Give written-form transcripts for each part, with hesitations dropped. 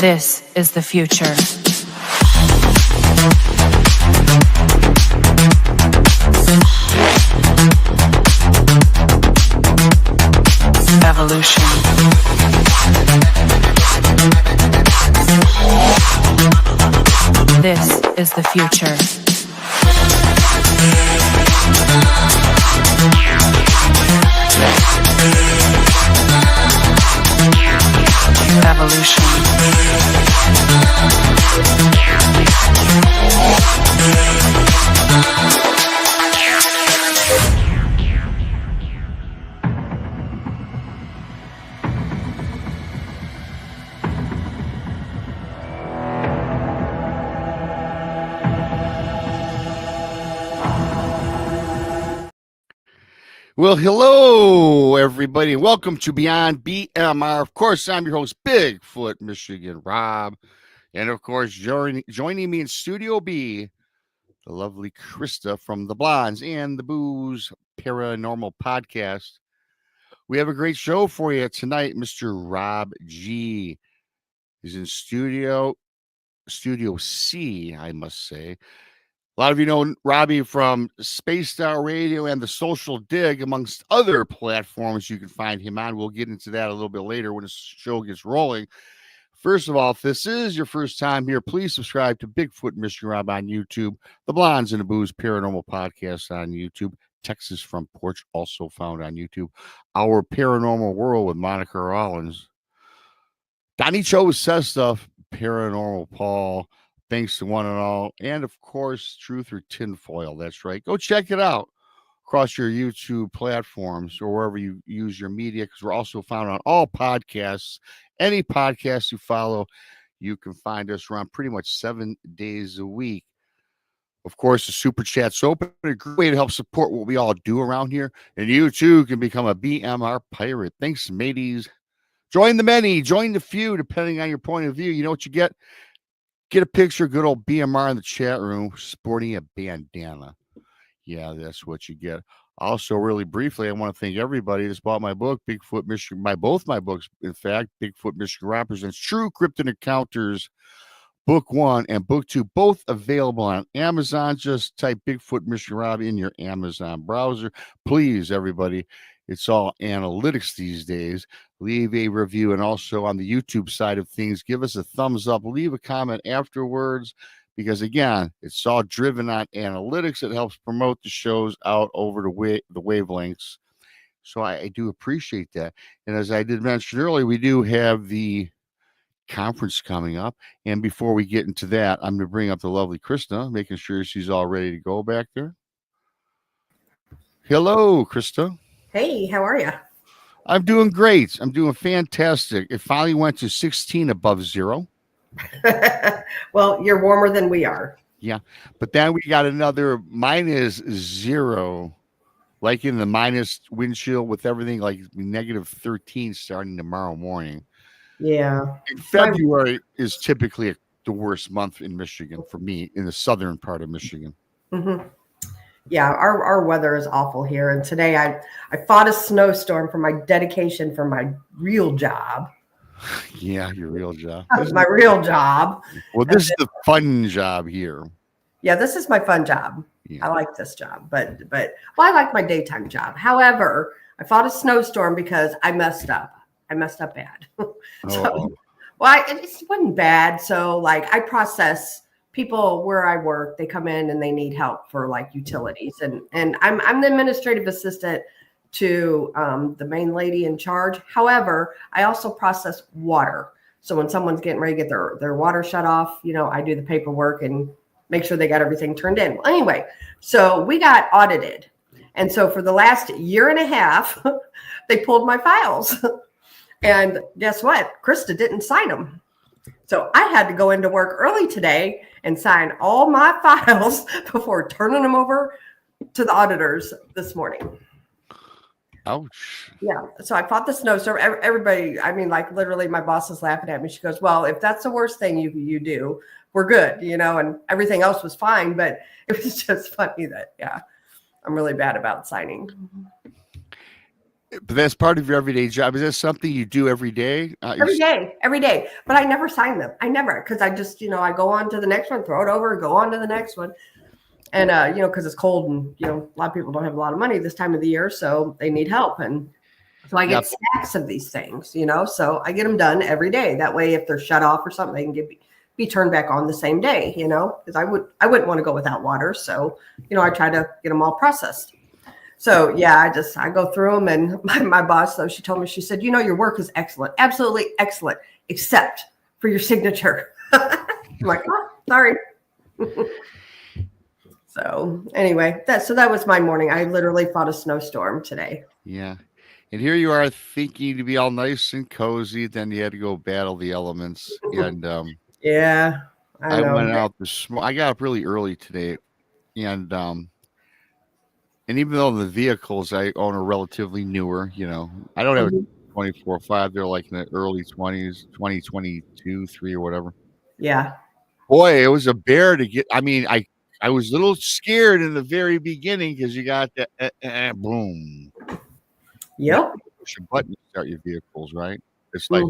This is the future. Evolution. This is the future. Evolution. Well, hello, everybody. Welcome to Beyond BMR. Of course, I'm your host, Bigfoot Michigan Rob. And, of course, joining me in Studio B, the lovely Krista from the Blondes and the Booze Paranormal Podcast. We have a great show for you tonight. Mr. Rob G is in Studio C, I must say. A lot of you know Robbie from Space Star Radio and the Social Digg, amongst other platforms you can find him on. We'll get into that a little bit later when the show gets rolling. First of all, if this is your first time here, please subscribe to Bigfoot Michigan Rob on YouTube, the Blondes and the Booze Paranormal Podcast on YouTube, Texas Front Porch, also found on YouTube, Our Paranormal World with Monica Rollins, Donnie Cho Says Stuff, Paranormal Paul, Thanks to One and All, and of course, Truth or Tinfoil. That's right. Go check it out across your YouTube platforms or wherever you use your media, because we're also found on all podcasts. Any podcast you follow, you can find us around pretty much 7 days a week. Of course, the Super Chat's open. A great way to help support what we all do around here. And you, too, can become a BMR pirate. Thanks, mateys. Join the many, join the few, depending on your point of view. You know what you get? Get a picture of good old BMR in the chat room sporting a bandana. Yeah, that's what you get. Also, really briefly, I want to thank everybody that's bought my book, Bigfoot Michigan, both my books, in fact. Bigfoot Michigan Rob presents True Cryptid Encounters, Book 1 and Book 2, both available on Amazon. Just type Bigfoot Michigan Rob in your Amazon browser. Please, everybody, it's all analytics these days. Leave a review, and also on the YouTube side of things, give us a thumbs up. Leave a comment afterwards, because, again, it's all driven on analytics. It helps promote the shows out over the wavelengths. So I do appreciate that. And as I did mention earlier, we do have the conference coming up. And before we get into that, I'm going to bring up the lovely Krista, making sure she's all ready to go back there. Hello, Krista. Hey, how are you? I'm doing great. I'm doing fantastic. It finally went to 16 above zero. Well, you're warmer than we are. Yeah, but then we got another -0, like in the minus windshield with everything, like -13 starting tomorrow morning. Yeah. And February is typically the worst month in Michigan for me, in the southern part of Michigan. Mm-hmm. Yeah, our weather is awful here. And today I fought a snowstorm for my dedication for my real job. Yeah, your real job. My real job. Well, this is the fun job here. Yeah, this is my fun job. Yeah. I like this job, but I like my daytime job. However, I fought a snowstorm because I messed up. I messed up bad. It wasn't bad. So, like, I process people where I work. They come in and they need help for like utilities, and I'm the administrative assistant to the main lady in charge. However, I also process water. So when someone's getting ready to get their water shut off, I do the paperwork and make sure they got everything turned in. Well, anyway, so we got audited. And so for the last year and a half, they pulled my files. And guess what? Krista didn't sign them. So I had to go into work early today and sign all my files before turning them over to the auditors this morning. Ouch. Yeah. So I fought the snowstorm. Everybody, I mean, like literally my boss is laughing at me. She goes, well, if that's the worst thing you do, we're good, and everything else was fine. But it was just funny that, yeah, I'm really bad about signing. But that's part of your everyday job. Is that something you do every day? Every day. But I never sign them. I never, because I just, I go on to the next one, throw it over, go on to the next one. And, because it's cold and, a lot of people don't have a lot of money this time of the year, so they need help. And so I get stacks of these things, so I get them done every day. That way, if they're shut off or something, they can be turned back on the same day, because I wouldn't want to go without water. So, I try to get them all processed. So yeah, I go through them, and my boss, though, she told me, she said, your work is excellent, absolutely excellent, except for your signature. I'm like, oh, sorry. So anyway, that was my morning. I literally fought a snowstorm today. Yeah. And here you are thinking to be all nice and cozy. Then you had to go battle the elements. And yeah, I know. went out I got up really early today, and even though the vehicles I own are relatively newer, I don't have a 24/5. They're like in the early 20s, 2022, 3 or whatever. Yeah. Boy, it was a bear to get. I mean, I was a little scared in the very beginning because you got the boom. Yep. Push a button to start your vehicles, right? It's like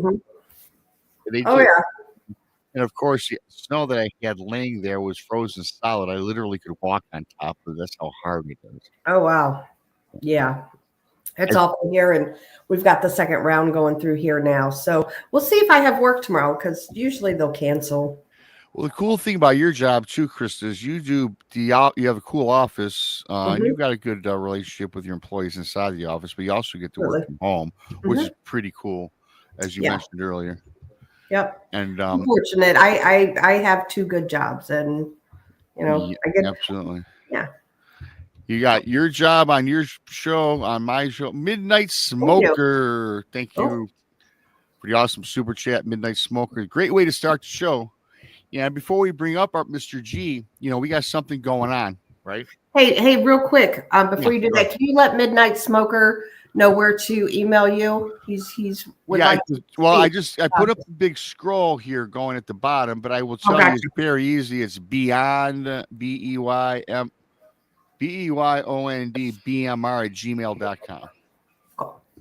yeah. And of course, the snow that I had laying there was frozen solid. I literally could walk on top of it. That's how hard it is. Oh wow. Yeah. It's awful here, and we've got the second round going through here now. So we'll see if I have work tomorrow, because usually they'll cancel. Well, the cool thing about your job too, Krista, is you have a cool office, and you've got a good relationship with your employees inside the office, but you also get to work from home, which is pretty cool, as you mentioned earlier. Yep. And I'm fortunate. I have 2 good jobs, and I get absolutely. Yeah. You got your job on your show, on my show, Midnight Smoker. Thank you for the awesome super chat, Midnight Smoker. Great way to start the show. Yeah, before we bring up our Mr. G, we got something going on, right? Hey, real quick, before you do that, can you let Midnight Smoker know where to email you? He's I put up the big scroll here going at the bottom, but I will tell you it's very easy. It's Beyond BEYOND BMR at gmail.com.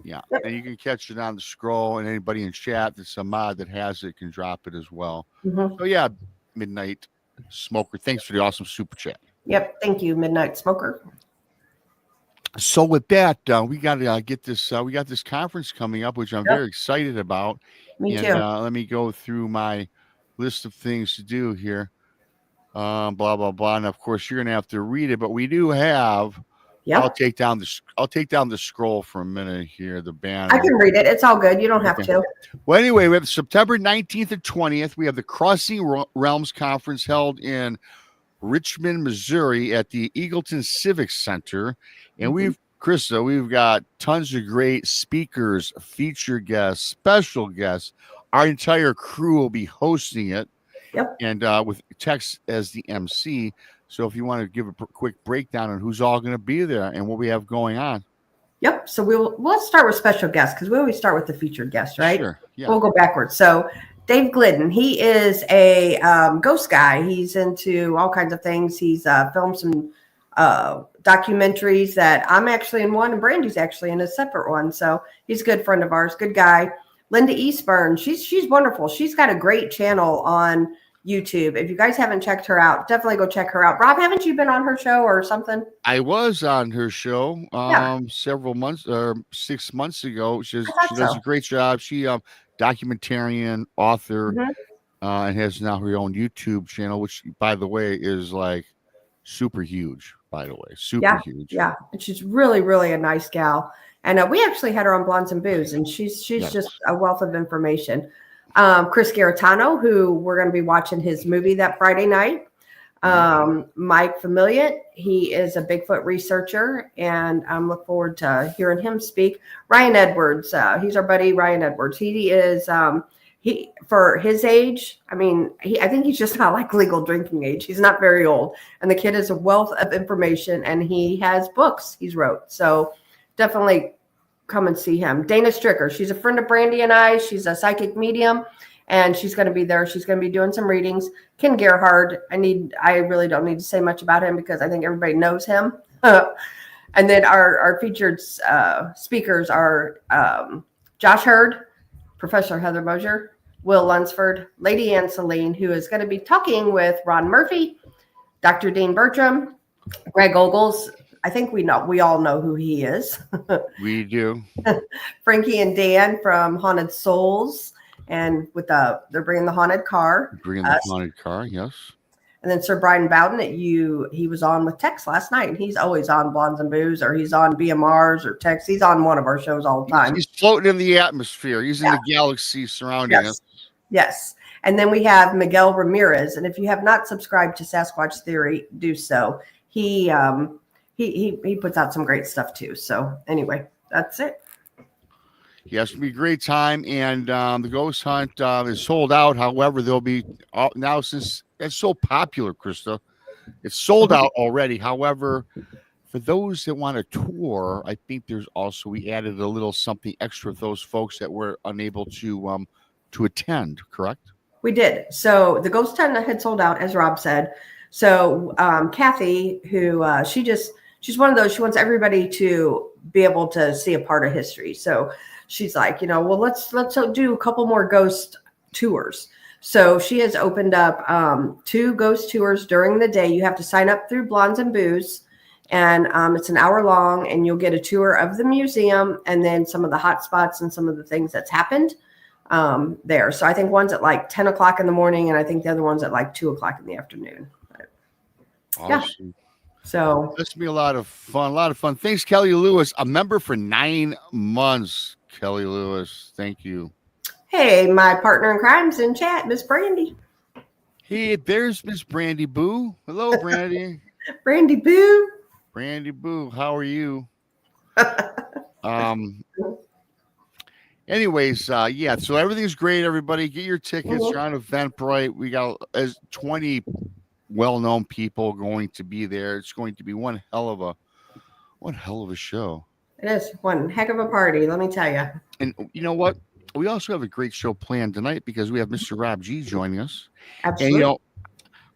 Yeah, and you can catch it on the scroll, and anybody in chat that's a mod that has it can drop it as well. So yeah, Midnight Smoker, thanks for the awesome super chat. Yep, thank you, Midnight Smoker. So with that, we got to get this. We got this conference coming up, which I'm very excited about. Me too. Let me go through my list of things to do here. Blah blah blah, and of course you're gonna have to read it, but we do have. I'll take down the scroll for a minute here. The banner. I can read it. It's all good. You don't have to. Well, anyway, we have September 19th and 20th. We have the Crossing Realms Conference held in Richmond, Missouri, at the Eagleton Civic Center, and we've got tons of great speakers, feature guests, special guests. Our entire crew will be hosting it. Yep. And with Tex as the MC. So if you want to give a quick breakdown on who's all going to be there and what we have going on. Yep. So we'll start with special guests, because we always start with the featured guest, right? Sure. Yeah. We'll go backwards. So Dave Glidden, he is a ghost guy. He's into all kinds of things. He's filmed some documentaries that I'm actually in one, and Brandy's actually in a separate one. So he's a good friend of ours, good guy. Linda Eastburn, she's wonderful. She's got a great channel on YouTube. If you guys haven't checked her out, definitely go check her out. Rob, haven't you been on her show or something? I was on her show several months or 6 months ago. She does a great job. She documentarian, author, and has now her own YouTube channel, which by the way is like super huge, by the way. Super huge. Yeah. And she's really, really a nice gal. And we actually had her on Blondes and Booze, and she's just a wealth of information. Chris Garitano, who we're going to be watching his movie that Friday night. Mike Familia, he is a Bigfoot researcher, and I'm looking forward to hearing him speak. Ryan Edwards, he's our buddy Ryan Edwards. He is he for his age. I mean, I think he's just not like legal drinking age. He's not very old, and the kid is a wealth of information, and he has books he's wrote. So definitely come and see him. Dana Stricker, she's a friend of Brandy and I. She's a psychic medium, and she's going to be there. She's going to be doing some readings. Ken Gerhard, I really don't need to say much about him because I think everybody knows him. And then our featured speakers are Josh Hurd, Professor Heather Mosier, Will Lunsford, Lady Ann Celine, who is going to be talking with Ron Murphy, Dr. Dean Bertram, Greg Ogles. I think we all know who he is. We do. Frankie and Dan from Haunted Souls, and they're bringing the haunted car. Bringing the haunted car, yes. And then Sir Brian Bowden he was on with Tex last night, and he's always on Blondes and Booze, or he's on BMRs or Tex. He's on one of our shows all the time. He's floating in the atmosphere. He's in the galaxy surrounding us. Yes. And then we have Miguel Ramirez, and if you have not subscribed to Sasquatch Theory, do so. He puts out some great stuff too. So anyway, that's it. Yes, it'll be a great time, and the ghost hunt is sold out. However, there'll be now, since it's so popular, Krista, it's sold out already. However, for those that want a tour, I think we added a little something extra for those folks that were unable to attend. Correct? We did. So the ghost hunt had sold out, as Rob said. So Kathy, who she's one of those, she wants everybody to be able to see a part of history. So she's like, well, let's do a couple more ghost tours. So she has opened up 2 ghost tours during the day. You have to sign up through Blondes and Booze, and it's an hour long, and you'll get a tour of the museum and then some of the hot spots and some of the things that's happened there. So I think one's at like 10 o'clock in the morning, and I think the other one's at like 2 o'clock in the afternoon. Awesome. Yeah. So this will be a lot of fun. Thanks, Kelly Lewis, a member for 9 months. Kelly Lewis, thank you. Hey, my partner in crime's in chat, Miss Brandy. Hey, there's Miss Brandy Boo. Hello, Brandy. Brandy Boo. Brandy Boo, how are you? Anyways, yeah, so everything's great, everybody. Get your tickets. You're on Eventbrite. We got 20 well-known people going to be there. It's going to be one hell of a show. It is one heck of a party, let me tell you. And you know what? We also have a great show planned tonight because we have Mr. Rob G joining us. Absolutely. And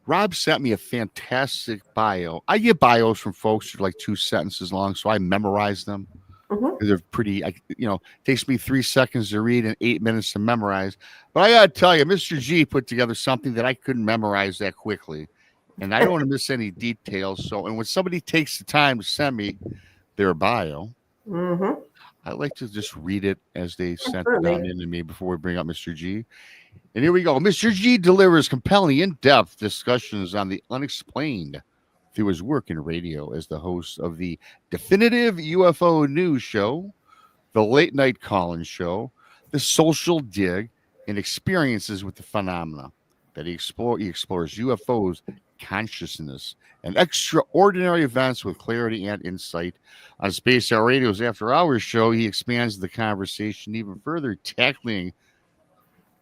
Rob sent me a fantastic bio. I get bios from folks that are like 2 sentences long, so I memorize them. Mm-hmm. They're pretty, it takes me 3 seconds to read and 8 minutes to memorize. But I got to tell you, Mr. G put together something that I couldn't memorize that quickly. And I don't want to miss any details. So, and when somebody takes the time to send me their bio, mm-hmm. I like to just read it as they sent it down into me before we bring up Mr. G. And here we go. Mr. G delivers compelling, in-depth discussions on the unexplained through his work in radio as the host of the Definitive UFO News Show, the Late Night Call-In Show, the Social Dig, and experiences with the phenomena that he explores UFOs, consciousness, and extraordinary events with clarity and insight. On Space Hour Radio's After Hours show, he expands the conversation even further, tackling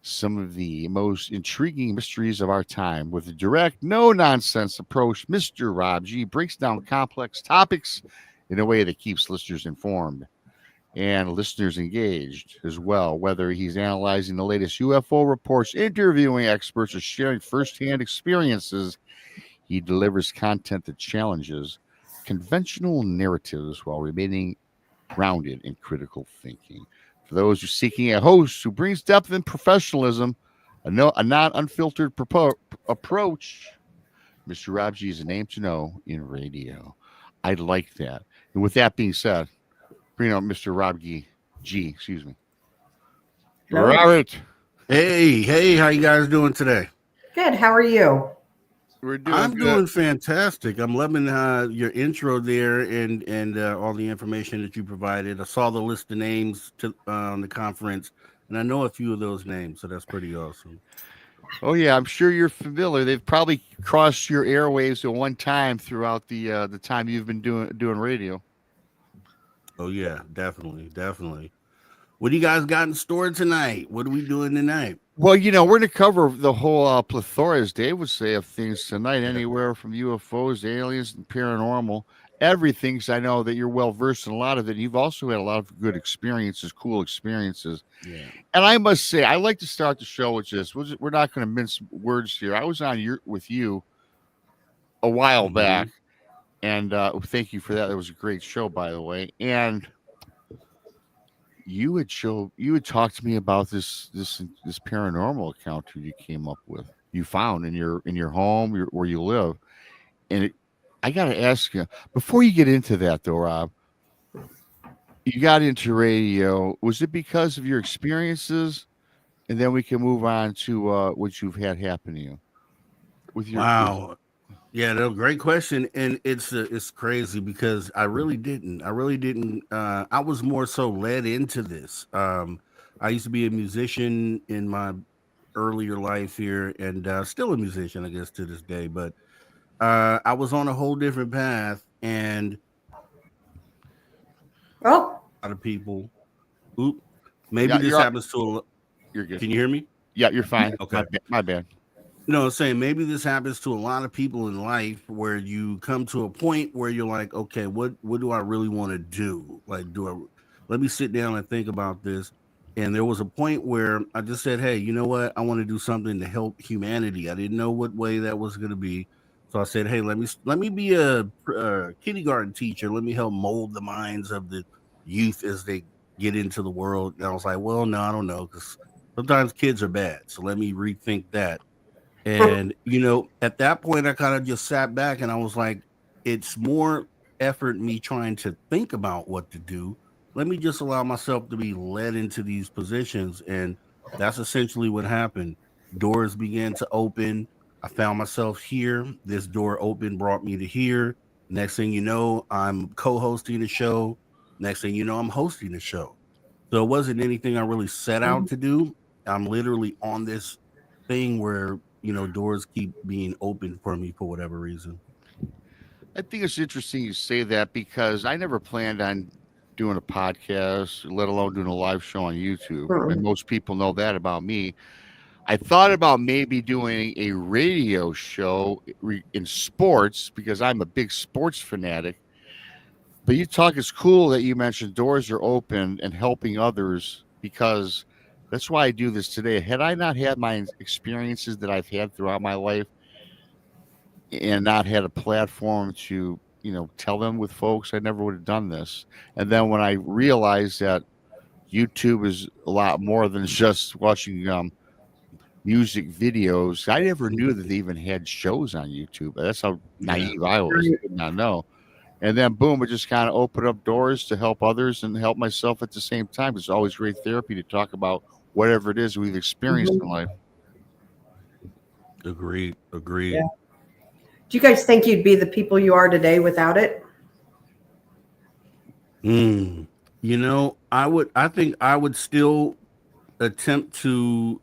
some of the most intriguing mysteries of our time with a direct, no-nonsense approach. Mr. Rob G breaks down complex topics in a way that keeps listeners informed and listeners engaged as well, whether he's analyzing the latest UFO reports, interviewing experts, or sharing firsthand experiences. He delivers content that challenges conventional narratives while remaining grounded in critical thinking. For those who are seeking a host who brings depth and professionalism, a non-unfiltered approach, Mr. Rob G is a name to know in radio. I like that. And with that being said, bring up Mr. Rob G. Excuse me. Hello. Robert. Hey, how you guys doing today? Good. How are you? I'm doing fantastic. I'm loving your intro there and all the information that you provided. I saw the list of names to the conference, and I know a few of those names, so that's pretty awesome. Oh yeah, I'm sure you're familiar. They've probably crossed your airwaves at one time throughout the time you've been doing radio. Oh yeah, definitely. What do you guys got in store tonight? What are we doing tonight? Well, we're going to cover the whole plethora, as Dave would say, of things tonight, anywhere from UFOs, aliens, and paranormal, everything. I know that you're well versed in a lot of it. You've also had a lot of good experiences, cool experiences. Yeah. And I must say, I like to start the show with this. We're not going to mince words here. I was on with you a while back, And thank you for that. That was a great show, by the way. And you had talked to me about this paranormal encounter you came up with. You found in your home, where you live, and I got to ask you before you get into that, though, Rob. You got into radio. Was it because of your experiences? And then we can move on to what you've had happen to you with your. Wow. Yeah, no, great question, and it's crazy because I really didn't. I was more so led into this. I used to be a musician in my earlier life here, and still a musician, I guess, to this day. But I was on a whole different path, and Oh, a lot of people. Oop, maybe Yeah, this happens to. you're good. Can you hear me? Yeah, you're fine. Okay. My bad. No, I'm saying maybe this happens to a lot of people in life where you come to a point where you're like, okay, what do I really want to do? Like, let me sit down and think about this. And there was a point where I just said, hey, you know what? I want to do something to help humanity. I didn't know what way that was going to be. So I said, hey, let me be a kindergarten teacher. Let me help mold the minds of the youth as they get into the world. And I was like, well, no, I don't know, because sometimes kids are bad. So let me rethink that. And, at that point, I kind of just sat back and I was like, it's more effort me trying to think about what to do. Let me just allow myself to be led into these positions. And that's essentially what happened. Doors began to open. I found myself here. This door open brought me to here. Next thing you know, I'm co-hosting a show. Next thing you know, I'm hosting a show. So it wasn't anything I really set out to do. I'm literally on this thing where doors keep being opened for me for whatever reason. I think it's interesting you say that because I never planned on doing a podcast, let alone doing a live show on YouTube. And most people know that about me. I thought about maybe doing a radio show in sports because I'm a big sports fanatic. But it's cool that you mentioned doors are open and helping others because that's why I do this today. Had I not had my experiences that I've had throughout my life and not had a platform to, tell them with folks, I never would have done this. And then when I realized that YouTube is a lot more than just watching music videos, I never knew that they even had shows on YouTube. That's how naive I was. I did not know. And then boom, it just kind of opened up doors to help others and help myself at the same time. It's always great therapy to talk about whatever it is we've experienced in life. Agreed. Yeah. Do you guys think you'd be the people you are today without it? I think I would still attempt to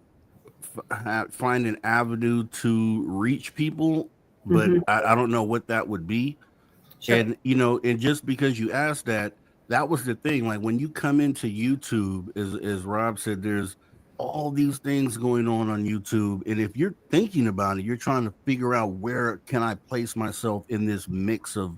find an avenue to reach people, but I don't know what that would be. Sure. And just because you asked that was the thing. Like when you come into YouTube, as Rob said, there's all these things going on YouTube. And if you're thinking about it, you're trying to figure out where can I place myself in this mix of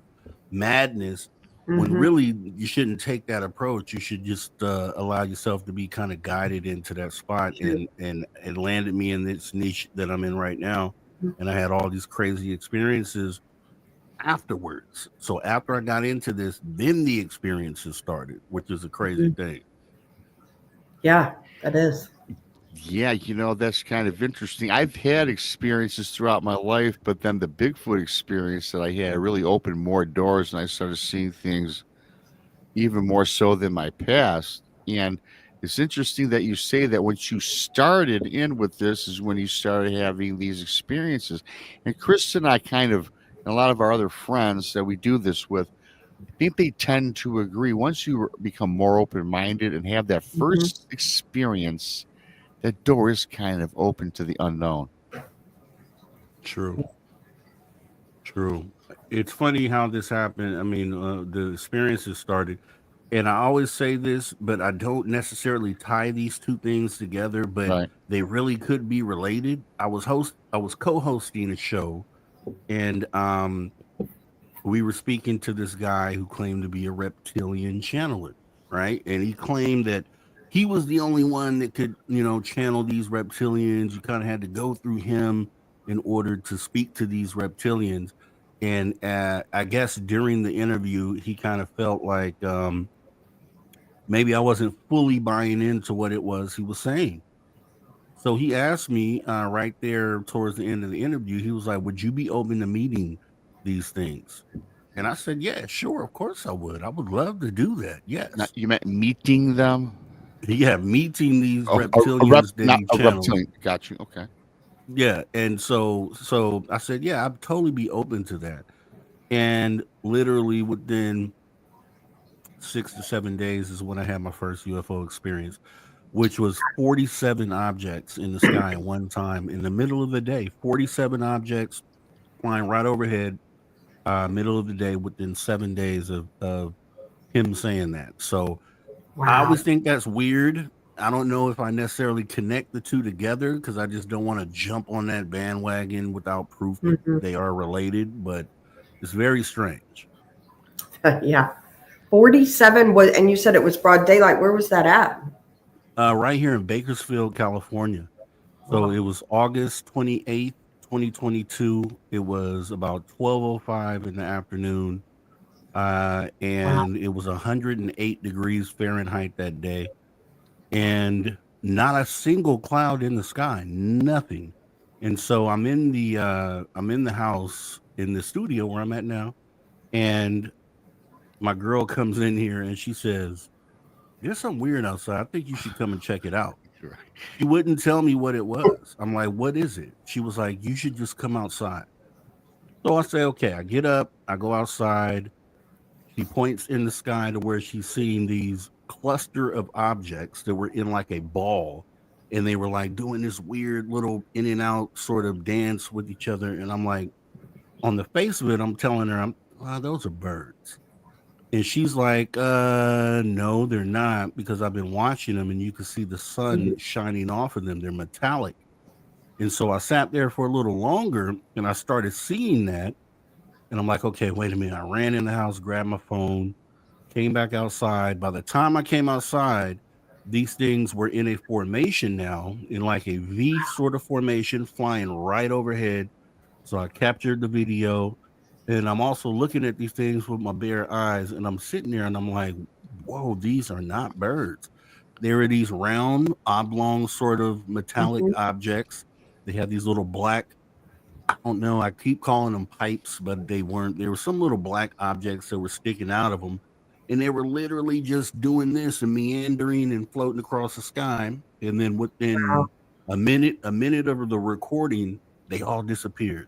madness, when really you shouldn't take that approach. You should just allow yourself to be kind of guided into that spot. And it landed me in this niche that I'm in right now. And I had all these crazy experiences afterwards. So after I got into this, then the experiences started, which is a crazy thing. Yeah, that is. Yeah, that's kind of interesting. I've had experiences throughout my life, but then the Bigfoot experience that I had really opened more doors and I started seeing things even more so than my past. And it's interesting that you say that once you started in with this is when you started having these experiences. And Krista and I and a lot of our other friends that we do this with, I think they tend to agree. Once you become more open-minded and have that first experience, that door is kind of open to the unknown. True. It's funny how this happened. I mean, the experiences started, and I always say this, but I don't necessarily tie these two things together, but they really could be related. I was co-hosting a show, and we were speaking to this guy who claimed to be a reptilian channeler, right? And he claimed that he was the only one that could, channel these reptilians. You kind of had to go through him in order to speak to these reptilians. And I guess during the interview, he kind of felt like maybe I wasn't fully buying into what it was he was saying. So he asked me right there towards the end of the interview, he was like, would you be open to meeting these things? And I said, yeah, sure. Of course I would. I would love to do that. Not, Yes. you meant meeting them? Yeah. Meeting these Oh, reptilians that not he a channeled. reptilian. Got you. Okay. Yeah. And so I said, yeah, I'd totally be open to that. And literally within 6 to 7 days is when I had my first UFO experience, which was 47 objects in the sky at one time in the middle of the day. 47 objects flying right overhead, middle of the day within 7 days of him saying that. So I Wow. always think that's weird. I don't know if I necessarily connect the two together because I just don't want to jump on that bandwagon without proof that they are related, but it's very strange. Yeah. 47 was, and you said it was broad daylight. Where was that at? Right here in Bakersfield, California. So it was August 28th, 2022. It was about 12:05 in the afternoon. And it was 108 degrees Fahrenheit that day. And not a single cloud in the sky, nothing. And so I'm in the house in the studio where I'm at now. And my girl comes in here and she says, there's something weird outside. I think you should come and check it out. Right. She wouldn't tell me what it was. I'm like, what is it? She was like, you should just come outside. So I say, okay, I get up, I go outside. She points in the sky to where she's seeing these cluster of objects that were in like a ball. And they were like doing this weird little in and out sort of dance with each other. And I'm like, on the face of it, I'm telling her, those are birds. And she's like, no, they're not, because I've been watching them and you can see the sun shining off of them. They're metallic. And so I sat there for a little longer and I started seeing that. And I'm like, okay, wait a minute. I ran in the house, grabbed my phone, came back outside. By the time I came outside, these things were in a formation now, in like a V sort of formation, flying right overhead. So I captured the video. And I'm also looking at these things with my bare eyes, and I'm sitting there and I'm like, whoa, these are not birds. There are these round, oblong sort of metallic objects. They have these little black, I don't know, I keep calling them pipes, but they weren't. There were some little black objects that were sticking out of them. And they were literally just doing this and meandering and floating across the sky. And then within a minute of the recording, they all disappeared.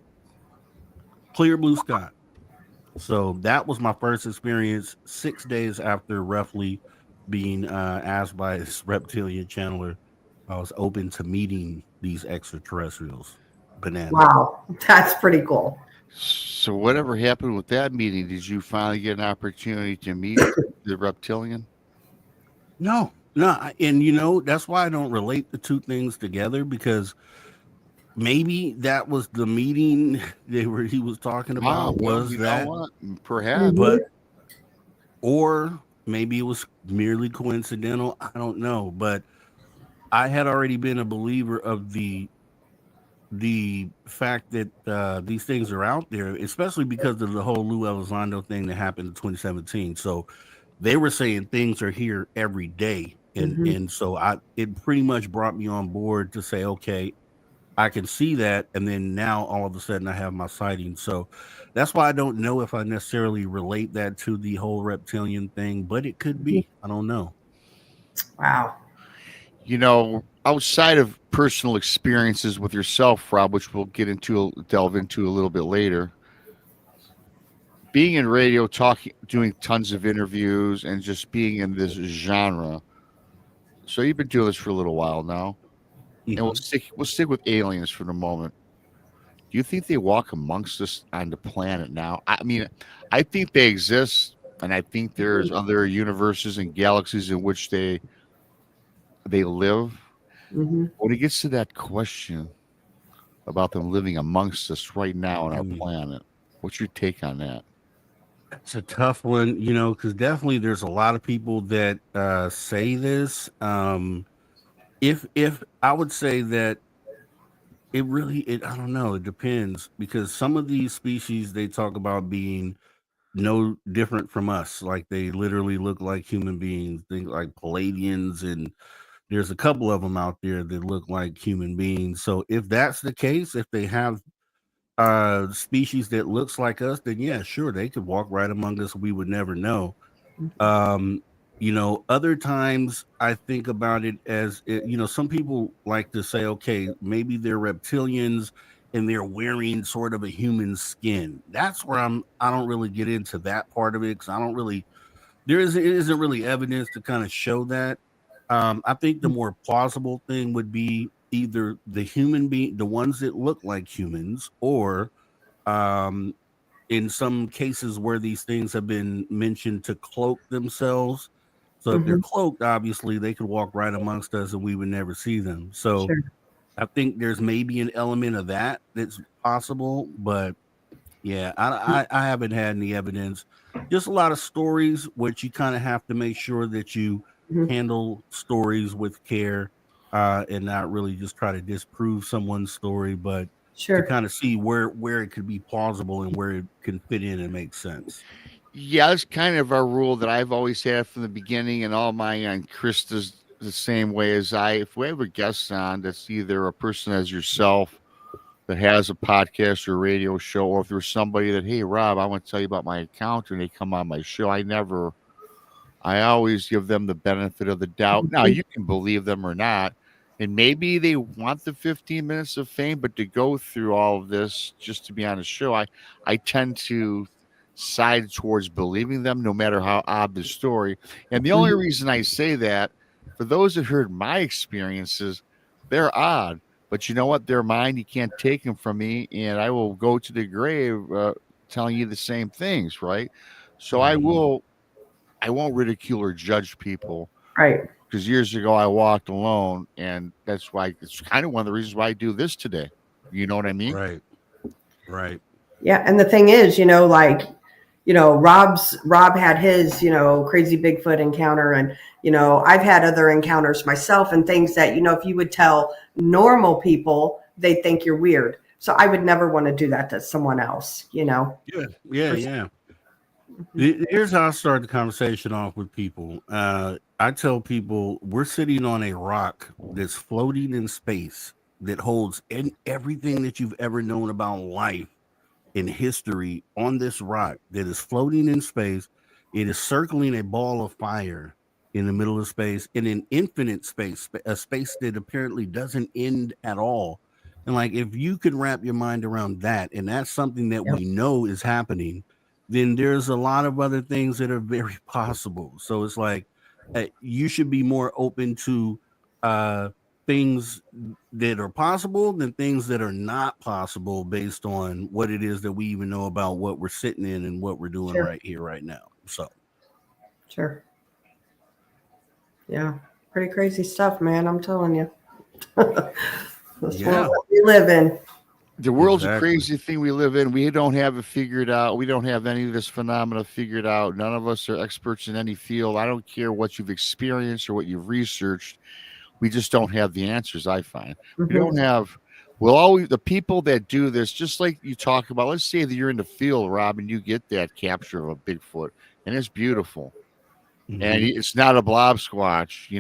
Clear blue sky. So that was my first experience 6 days after roughly being asked by this reptilian channeler. I was open to meeting these extraterrestrials. Bananas. Wow. That's pretty cool. So whatever happened with that meeting? Did you finally get an opportunity to meet the reptilian? No. And that's why I don't relate the two things together, because maybe that was the meeting he was talking about. Perhaps. But or maybe it was merely coincidental. I don't know. But I had already been a believer of the fact that these things are out there, especially because of the whole Lou Elizondo thing that happened in 2017. So they were saying things are here every day. And so it pretty much brought me on board to say, okay, I can see that. And then now all of a sudden I have my sighting. So that's why I don't know if I necessarily relate that to the whole reptilian thing, but it could be. I don't know. Wow. Outside of personal experiences with yourself, Rob, which we'll delve into a little bit later, being in radio, doing tons of interviews, and just being in this genre. So you've been doing this for a little while now, and we'll stick with aliens for the moment. Do you think they walk amongst us on the planet now? I mean, I think they exist, and I think there's other universes and galaxies in which they live. When it gets to that question about them living amongst us right now on our planet, what's your take on that? It's a tough one, because definitely there's a lot of people that say this. If I would say that I don't know. It depends, because some of these species they talk about being no different from us. Like they literally look like human beings. Think like Palladians, and there's a couple of them out there that look like human beings. So if that's the case, if they have species that looks like us, then yeah, sure, they could walk right among us. We would never know. Um, other times I think about it as some people like to say, okay, maybe they're reptilians and they're wearing sort of a human skin. That's where I don't really get into that part of it, because I don't really it isn't really evidence to kind of show that. I think the more plausible thing would be either the human being, the ones that look like humans, or um, in some cases where these things have been mentioned to cloak themselves. So if they're Mhm. cloaked, obviously they could walk right amongst us and we would never see them. So Sure. I think there's maybe an element of that that's possible, but yeah, I haven't had any evidence. Just a lot of stories, which you kind of have to make sure that you Mhm. handle stories with care, and not really just try to disprove someone's story, but to Sure. kind of see where it could be plausible and where it can fit in and make sense. Yeah, that's kind of our rule that I've always had from the beginning, and all my and Krista's the same way as I. If we have a guest on that's either a person as yourself that has a podcast or radio show, or if there's somebody that, hey, Rob, I want to tell you about my encounter, and they come on my show, I always give them the benefit of the doubt. Now, Mhm. you can believe them or not, and maybe they want the 15 minutes of fame, but to go through all of this just to be on a show, I tend to side towards believing them, no matter how odd the story. And the only Mhm. reason I say that, for those that heard my experiences, they're odd, but you know what? They're mine. You can't take them from me, and I will go to the grave telling you the same things, right? So Mhm. I won't ridicule or judge people, Right. because years ago I walked alone, and that's why it's kind of one of the reasons why I do this today. You know what I mean? Right, right. Yeah. And the thing is, like, Rob had his, crazy Bigfoot encounter, and I've had other encounters myself, and things that if you would tell normal people, they think you're weird. So I would never want to do that to someone else. Yeah, yeah, For- yeah. Mhm. Here's how I start the conversation off with people. I tell people we're sitting on a rock that's floating in space, that holds everything that you've ever known about life in history on this rock, that is floating in space. It is circling a ball of fire in the middle of space, in an infinite space, a space that apparently doesn't end at all. And like, if you could wrap your mind around that, and that's something that Yep. we know is happening, then there's a lot of other things that are very possible. So it's like, you should be more open to uh, things that are possible than things that are not possible, based on what it is that we even know about what we're sitting in and what we're doing Sure. right here, right now. So, Sure. Yeah. Pretty crazy stuff, man. I'm telling you. This world yeah, that we live in. The world's a exactly. crazy thing we live in. We don't have it figured out. We don't have any of this phenomena figured out. None of us are experts in any field. I don't care what you've experienced or what you've researched. We just don't have the answers, I find. We Mhm. don't have, well, always the people that do this, just like you talk about, let's say that you're in the field, Rob, and you get that capture of a Bigfoot, and it's beautiful. And Hmm. it's not a blob squatch,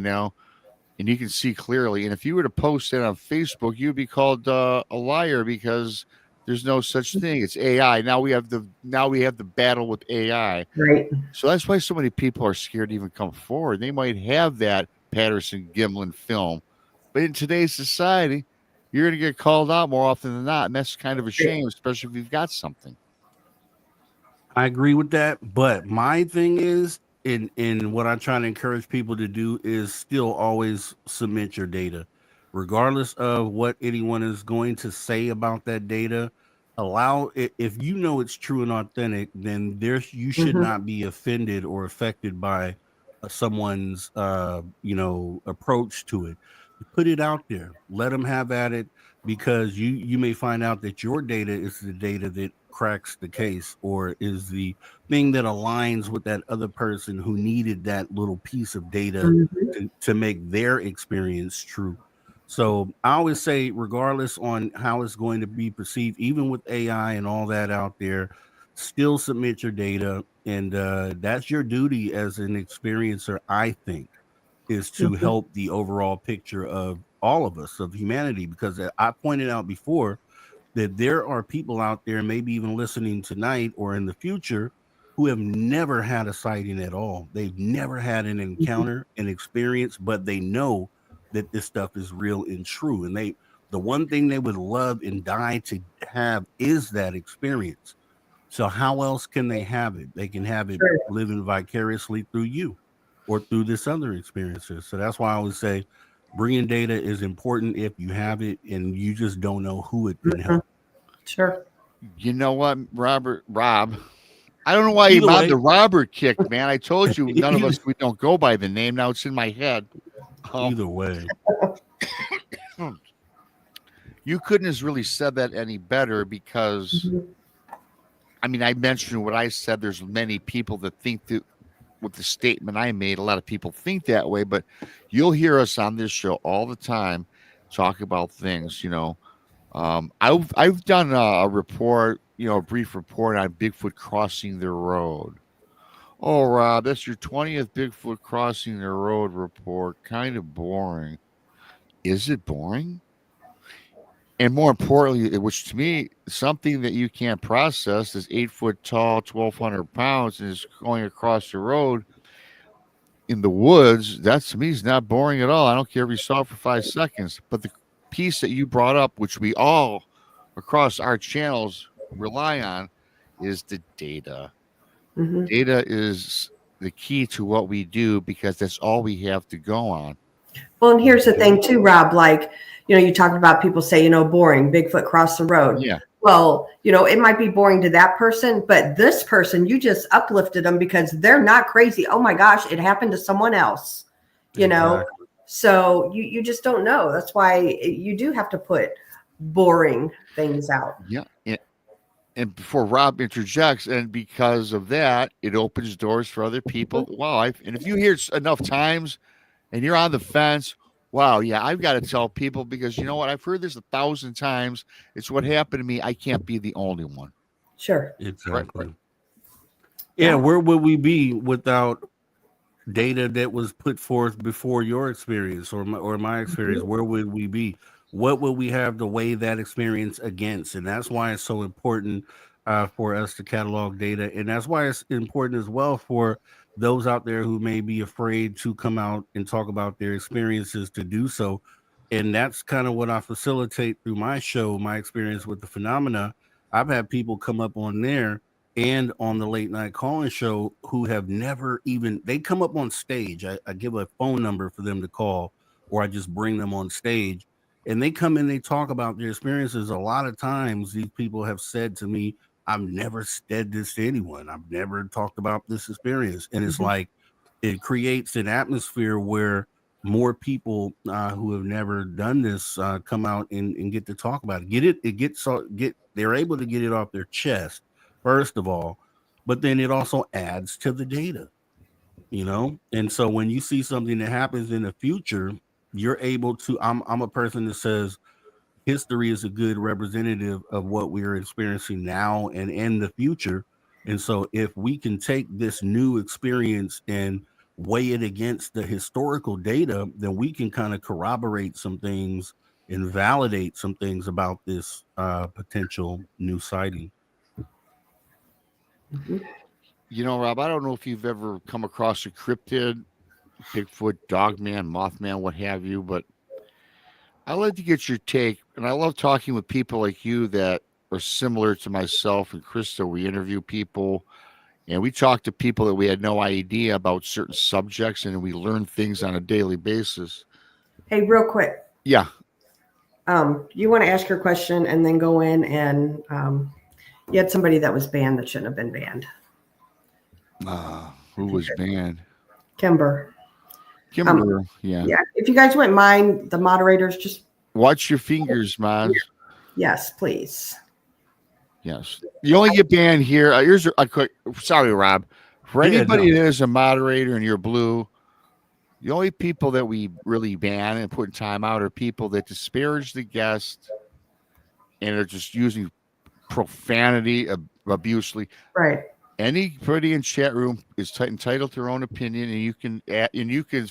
and you can see clearly. And if you were to post that on Facebook, you'd be called a liar, because there's no such thing. It's AI. Now we have the battle with AI. Right. So that's why so many people are scared to even come forward. They might have that Patterson Gimlin film, but in today's society, you're going to get called out more often than not, and that's kind of a shame, especially if you've got something. I agree with that. But my thing is, in what I try to encourage people to do, is still always submit your data, regardless of what anyone is going to say about that data. Allow it, if you know it's true and authentic, then you should Mhm. not be offended or affected by someone's approach to it. Put it out there, let them have at it, because you may find out that your data is the data that cracks the case, or is the thing that aligns with that other person who needed that little piece of data Mhm. to make their experience true. So I always say, regardless on how it's going to be perceived, even with AI and all that out there, still submit your data. And that's your duty as an experiencer, I think, is to Mhm. help the overall picture of all of us, of humanity. Because I pointed out before that there are people out there, maybe even listening tonight or in the future, who have never had a sighting at all. They've never had an encounter, an experience, but they know that this stuff is real and true. And the one thing they would love and die to have is that experience. So how else can they have it? They can have it Sure. living vicariously through you or through this other experiences. So that's why I always say bringing data is important if you have it and you just don't know who it can Mhm. help. Sure. You know what, Rob? I don't know why you Either mobbed way, the Robert kick, man. I told you none of either, us we don't go by the name. Now it's in my head. Um, either way. you couldn't have really said that any better because Mhm. I mean I mentioned what I said. There's many people that think that with the statement I made, a lot of people think that way, but you'll hear us on this show all the time talk about things, I've done a report, a brief report on Bigfoot crossing the road. Oh, Rob, that's your 20th Bigfoot crossing the road report. Kind of boring. Is it boring? And more importantly, which to me, something that you can't process is 8 foot tall, 1,200 pounds, and is going across the road in the woods. That to me is not boring at all. I don't care if you saw it for 5 seconds. But the piece that you brought up, which we all across our channels rely on, is the data. Mhm. Data is the key to what we do because that's all we have to go on. Well, and here's the thing too, Rob, like, you talked about people say, boring, Bigfoot crossed the road. Yeah. Well, it might be boring to that person, but this person, you just uplifted them because they're not crazy. Oh my gosh, it happened to someone else, Exactly. So you just don't know. That's why you do have to put boring things out. Yeah. And before Rob interjects, and because of that, it opens doors for other people. Wow. And if you hear it enough times and you're on the fence, wow, yeah, I've got to tell people because you know what? I've heard this 1,000 times. It's what happened to me. I can't be the only one. Sure. Right. Exactly. Yeah. Yeah, where would we be without data that was put forth before your experience or my experience? Where would we be? What would we have to weigh that experience against? And that's why it's so important for us to catalog data, and that's why it's important as well for those out there who may be afraid to come out and talk about their experiences to do so. And that's kind of what I facilitate through my show, my experience with the phenomena. I've had people come up on there and on the late night calling show who have never even, they come up on stage. I give a phone number for them to call, or I just bring them on stage and they come in, they talk about their experiences. A lot of times these people have said to me, I've never said this to anyone. I've never talked about this experience. And it's like, it creates an atmosphere where more people who have never done this come out and get to talk about it. They're able to get it off their chest first of all, but then it also adds to the data, And so when you see something that happens in the future, you're able to. I'm a person that says history is a good representative of what we are experiencing now and in the future. And so if we can take this new experience and weigh it against the historical data, then we can kind of corroborate some things and validate some things about this potential new sighting. Rob, I don't know if you've ever come across a cryptid, Bigfoot, Dogman, Mothman, what have you, but I like to get your take, and I love talking with people like you that are similar to myself and Krista. We interview people, and we talk to people that we had no idea about certain subjects, and we learn things on a daily basis. Hey, real quick. Yeah. You want to ask your question and then go in and you had somebody that was banned that shouldn't have been banned. Who was banned? Kimber. Yeah. Yeah. If you guys wouldn't mind, the moderators just watch your fingers, man. Yes, please. Yes. You only get banned here. Here's a quick. Sorry, Rob. For anybody that is a moderator and you're blue, The only people that we really ban and put in timeout are people that disparage the guest and are just using profanity abusively. Right. Anybody in chat room is entitled to their own opinion, and you can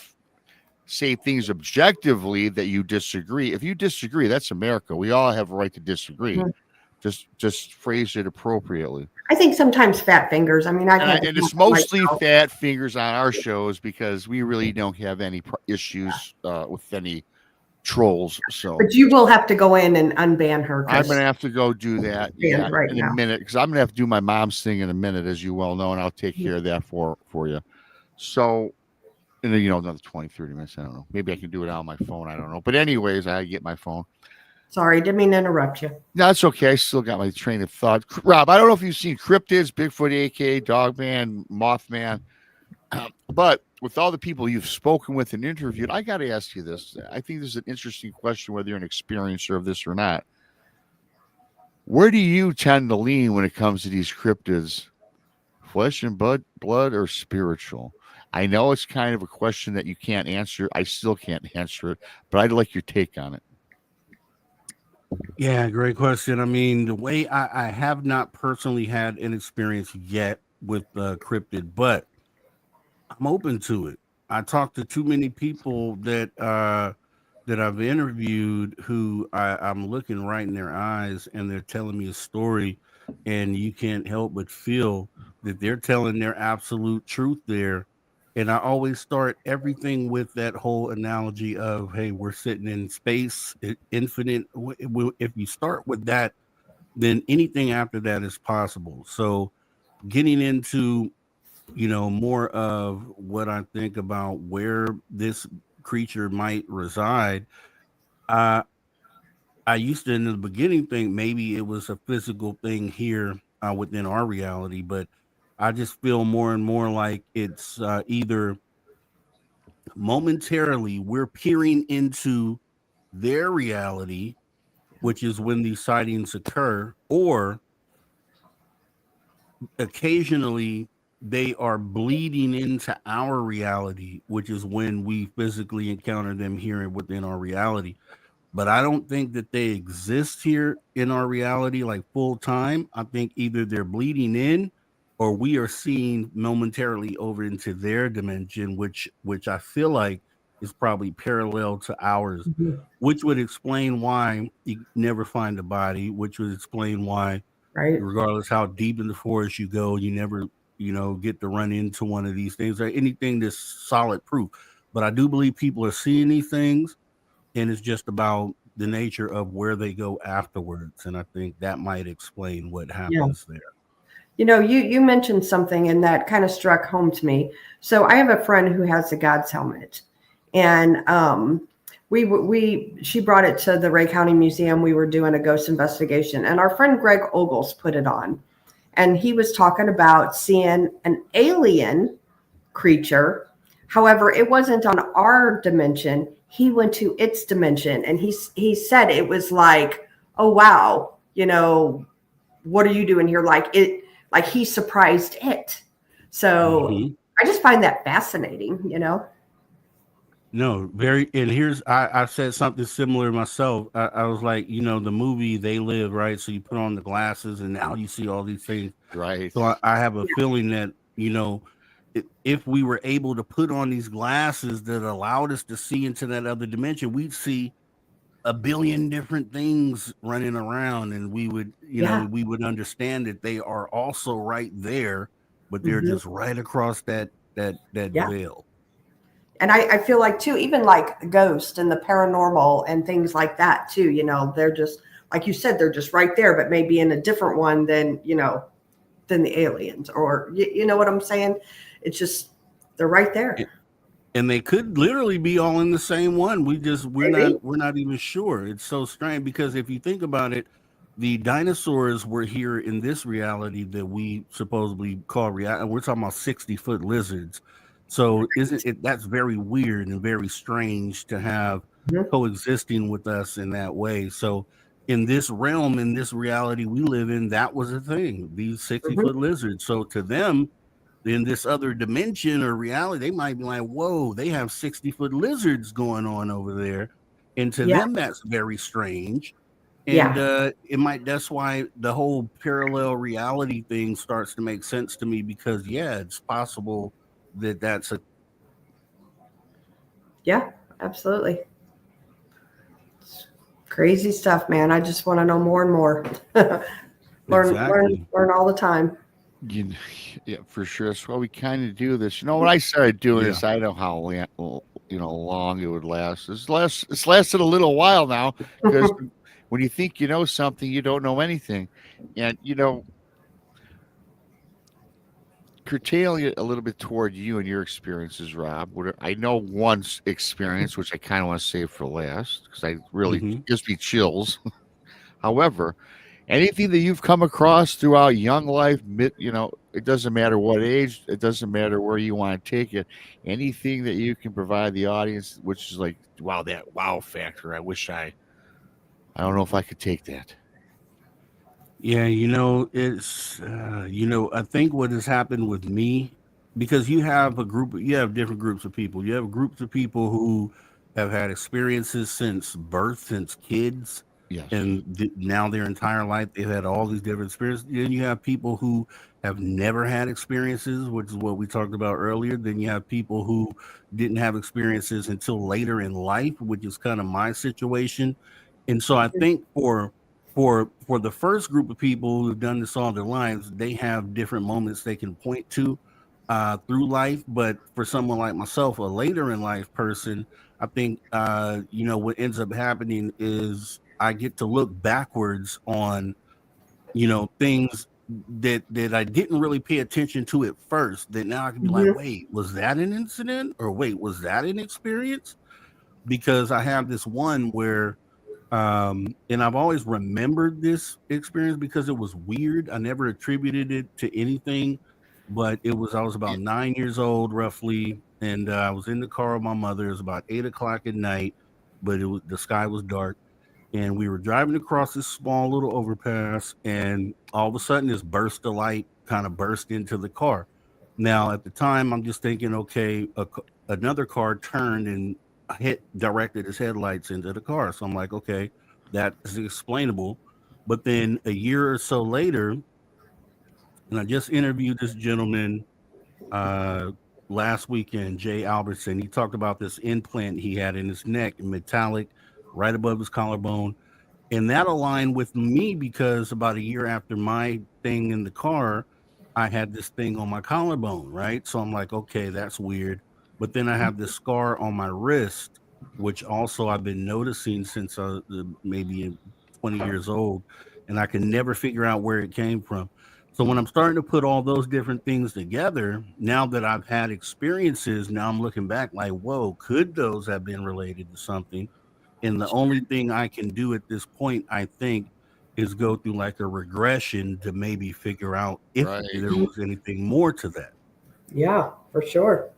say things objectively that you disagree. If you disagree, that's America. We all have a right to disagree. Mhm. Just phrase it appropriately. I think sometimes fat fingers. I mean, And it's mostly fat fingers on our shows because we really don't have any issues with any trolls. So, but you will have to go in and unban her. I'm gonna have to go do that right in now. a minute because I'm gonna have to do my mom's thing in a minute, as you well know, and I'll take care of that for you. So, and then another 20, 30 minutes. I don't know. Maybe I can do it on my phone. I don't know. But anyways, I get my phone. Sorry, didn't mean to interrupt you. No, it's okay. I still got my train of thought. Rob, I don't know if you've seen Cryptids, Bigfoot, aka Dogman, Mothman. But with all the people you've spoken with and interviewed, I got to ask you this. I think this is an interesting question, whether you're an experiencer of this or not. Where do you tend to lean when it comes to these cryptids? Flesh and blood or spiritual? I know it's kind of a question that you can't answer. I still can't answer it, but I'd like your take on it. Yeah, great question. I mean, the way I have not personally had an experience yet with cryptid, but I'm open to it. I talked to too many people that I've interviewed who I'm looking right in their eyes and they're telling me a story, and you can't help but feel that they're telling their absolute truth there. And I always start everything with that whole analogy of, hey, we're sitting in space, infinite. If you start with that, then anything after that is possible. So getting into, more of what I think about where this creature might reside, I used to, in the beginning, think maybe it was a physical thing here within our reality, but I just feel more and more like it's either momentarily we're peering into their reality, which is when these sightings occur, or occasionally they are bleeding into our reality, which is when we physically encounter them here within our reality. But I don't think that they exist here in our reality like full time. I think either they're bleeding in or we are seeing momentarily over into their dimension, which I feel like is probably parallel to ours, which would explain why you never find a body, which would explain why, Right. regardless how deep in the forest you go, you never, get to run into one of these things or anything that's solid proof. But I do believe people are seeing these things, and it's just about the nature of where they go afterwards. And I think that might explain what happens there. You mentioned something and that kind of struck home to me. So I have a friend who has a God's helmet, and she brought it to the Ray County Museum. We were doing a ghost investigation, and our friend Greg Ogles put it on, and he was talking about seeing an alien creature. However, it wasn't on our dimension. He went to its dimension, and he said it was like, oh wow, what are you doing here? Like he surprised it. So I just find that fascinating, No, very. And here's, I said something similar myself. I was like, the movie They Live, right? So you put on the glasses and now you see all these things. Right. So I have a feeling that, if we were able to put on these glasses that allowed us to see into that other dimension, we'd see a billion different things running around, and we would, we would understand that they are also right there, but they're just right across that veil. And I feel like too, even like ghost and the paranormal and things like that too, they're just, like you said, they're just right there, but maybe in a different one than the aliens, or you know what I'm saying? It's just, they're right there. And they could literally be all in the same one. We're not even sure. It's so strange because if you think about it, the dinosaurs were here in this reality that we supposedly call reality. We're talking about 60-foot lizards. So isn't it, that's very weird and very strange to have coexisting with us in that way. So in this realm, in this reality we live in, that was a thing, these 60-foot lizards. So to them, in this other dimension or reality, they might be like, whoa, they have 60-foot lizards going on over there. And to Yeah. them, that's very strange. And Yeah. that's why the whole parallel reality thing starts to make sense to me, because yeah, it's possible that that's a Yeah, absolutely. It's crazy stuff, man. I just want to know more and more. Exactly. learn all the time. Yeah, for sure. That's why we kind of do this. You know, when I started doing Yeah. this, I know how long it would last. It's lasted a little while now, because when you think you know something, you don't know anything, and curtailing it a little bit toward you and your experiences, Rob. I know one's experience, which I kind of want to save for last, because I really gives me chills. However, anything that you've come across throughout young life, it doesn't matter what age, it doesn't matter where you want to take it. Anything that you can provide the audience, which is like, wow, that wow factor. I don't know if I could take that. Yeah, it's I think what has happened with me, because you have different groups of people. You have groups of people who have had experiences since birth, since kids, Yes. and now their entire life they've had all these different experiences. Then you have people who have never had experiences, which is what we talked about earlier. Then you have people who didn't have experiences until later in life, which is kind of my situation. And so I think for the first group of people who've done this all their lives, they have different moments they can point to through life. But for someone like myself, a later in life person, I think what ends up happening is I get to look backwards on things that I didn't really pay attention to at first. That now I can be like, wait, was that an incident? Or wait, was that an experience? Because I have this one where and I've always remembered this experience because it was weird. I never attributed it to anything, but I was about 9 years old roughly, and I was in the car with my mother. It was about 8 o'clock at night, but the sky was dark, and we were driving across this small little overpass, and all of a sudden this burst of light kind of burst into the car. Now at the time I'm just thinking, okay, another car turned and directed his headlights into the car. So I'm like, okay, that is explainable. But then a year or so later, and I just interviewed this gentleman uh, last weekend, Jay Albertson. He talked about this implant he had in his neck, metallic, right above his collarbone. And that aligned with me because about a year after my thing in the car, I had this thing on my collarbone, right? So I'm like, okay, that's weird. But then I have this scar on my wrist, which also I've been noticing since maybe 20 years old, and I can never figure out where it came from. So when I'm starting to put all those different things together, now that I've had experiences, now I'm looking back like, whoa, could those have been related to something? And the only thing I can do at this point, I think, is go through like a regression to maybe figure out if there was anything more to that. Yeah, for sure.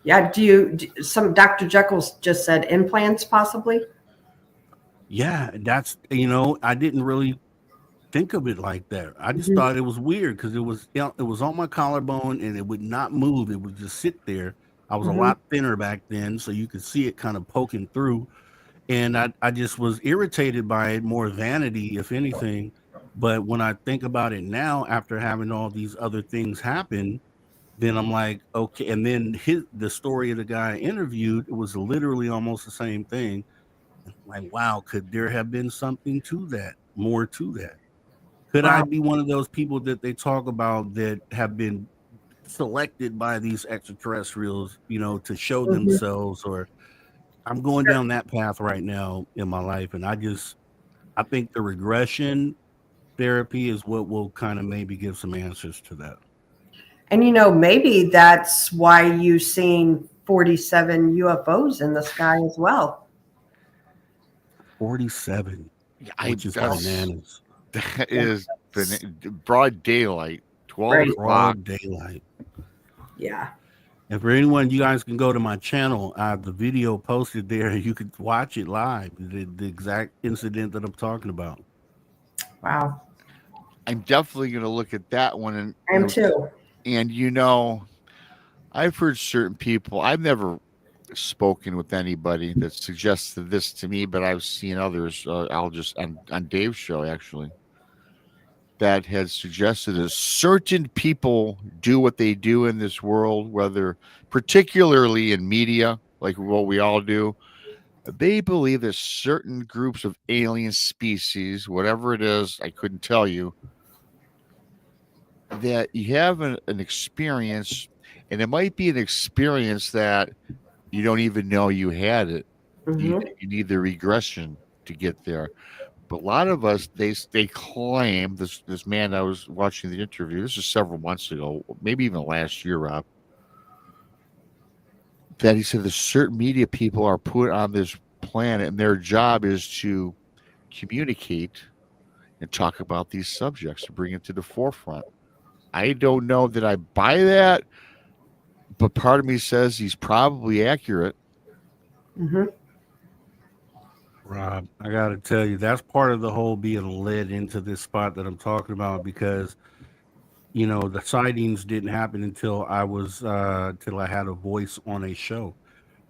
Yeah. Some Dr. Jekyll's just said implants possibly? Yeah, that's, I didn't really think of it like that. I just thought it was weird because it was on my collarbone and it would not move. It would just sit there. I was a lot thinner back then, so you could see it kind of poking through. And I just was irritated by it, more vanity, if anything. But when I think about it now, after having all these other things happen, then I'm like, okay. And then the story of the guy I interviewed, it was literally almost the same thing. Like, wow, could there have been something to that, more to that? Could I be one of those people that they talk about that have been selected by these extraterrestrials, to show themselves? Or I'm going down that path right now in my life, and I think the regression therapy is what will kind of maybe give some answers to that. And maybe that's why you've seen 47 UFOs in the sky as well. 47, which is bananas. That is broad daylight, 12 o'clock. Broad daylight. Yeah. And for anyone, you guys can go to my channel. I have the video posted there. You could watch it live, the exact incident that I'm talking about. Wow. I'm definitely going to look at that one. And I am too. And you know, I've heard certain people. I've never spoken with anybody that suggested this to me, but I've seen others. I'll just on Dave's show actually that had suggested that certain people do what they do in this world, whether particularly in media, like what we all do. They believe that certain groups of alien species, whatever it is, I couldn't tell you, that you have an experience, and it might be an experience that you don't even know you had it. Mm-hmm. You need the regression to get there. But a lot of us, they claim this man I was watching the interview. This is several months ago, maybe even last year, Rob. That he said that certain media people are put on this planet, and their job is to communicate and talk about these subjects to bring it to the forefront. I don't know that I buy that, but part of me says he's probably accurate. Mm-hmm. Rob, I got to tell you, that's part of the whole being led into this spot that I'm talking about, because the sightings didn't happen until till I had a voice on a show.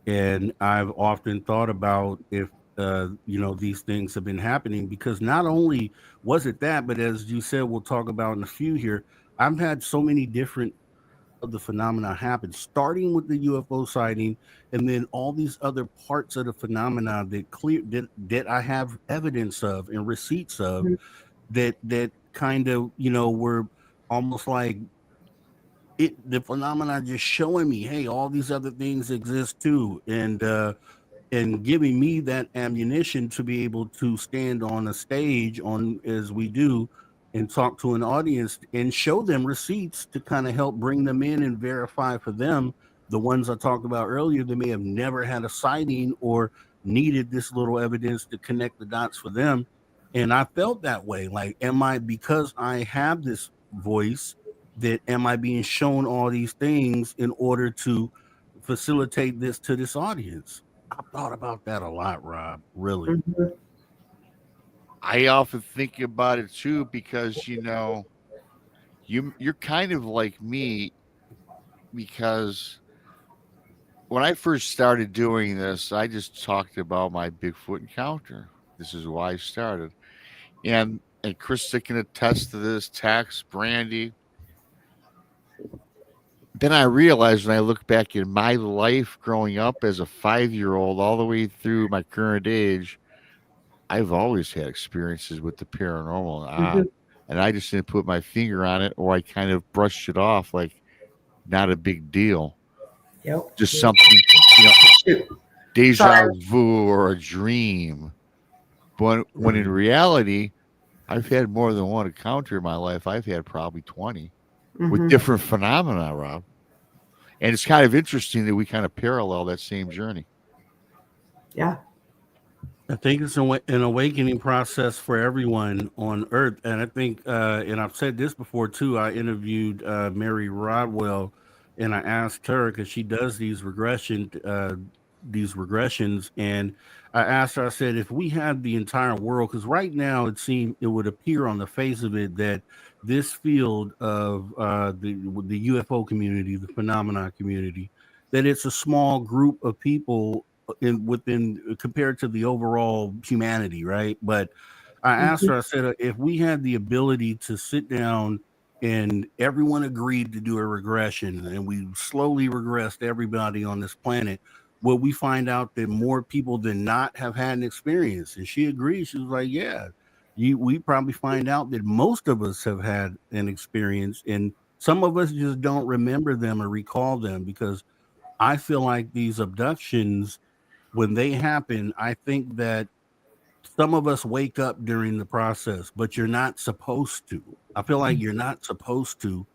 And I've often thought about if these things have been happening, because not only was it that, but as you said, we'll talk about in a few here, I've had so many different of the phenomena happen, starting with the UFO sighting, and then all these other parts of the phenomena that I have evidence of and receipts of, that kind of were almost like the phenomena just showing me, hey, all these other things exist too, and giving me that ammunition to be able to stand on a stage on as we do and talk to an audience and show them receipts to kind of help bring them in and verify for them the ones I talked about earlier that may have never had a sighting or needed this little evidence to connect the dots for them. And I felt that way, like, because I have this voice, that am I being shown all these things in order to facilitate this to this audience? I thought about that a lot, Rob. Really. Mm-hmm. I often think about it too because you're kind of like me because when I first started doing this, I just talked about my Bigfoot encounter. This is why I started, and Krista can attest to this. Tax, Brandy. Then I realized when I look back in my life growing up as a 5-year old all the way through my current age, I've always had experiences with the paranormal and Mm-hmm. odd, and I just didn't put my finger on it, or I kind of brushed it off like not a big deal, Yep. just something, you know, Shoot. deja Sorry. vu or a dream. But when in reality, I've had more than one encounter in my life. I've had probably 20 with Mm-hmm. different phenomena, Rob. And it's kind of interesting that we kind of parallel that same journey. Yeah. I think it's an awakening process for everyone on Earth, and I think, and I've said this before too. I interviewed Mary Rodwell, and I asked her because she does these regressions, and I asked her. I said, if we had the entire world, because right now it would appear on the face of it that this field of the UFO community, the phenomena community, that it's a small group of people within compared to the overall humanity, right? But I asked Mm-hmm. her, I said, if we had the ability to sit down and everyone agreed to do a regression and we slowly regressed everybody on this planet, will we find out that more people than not have had an experience? And she agreed. She was like, yeah, we probably find out that most of us have had an experience, and some of us just don't remember them or recall them, because I feel like these abductions, when they happen, I think that some of us wake up during the process, but you're not supposed to. I feel like you're not supposed to.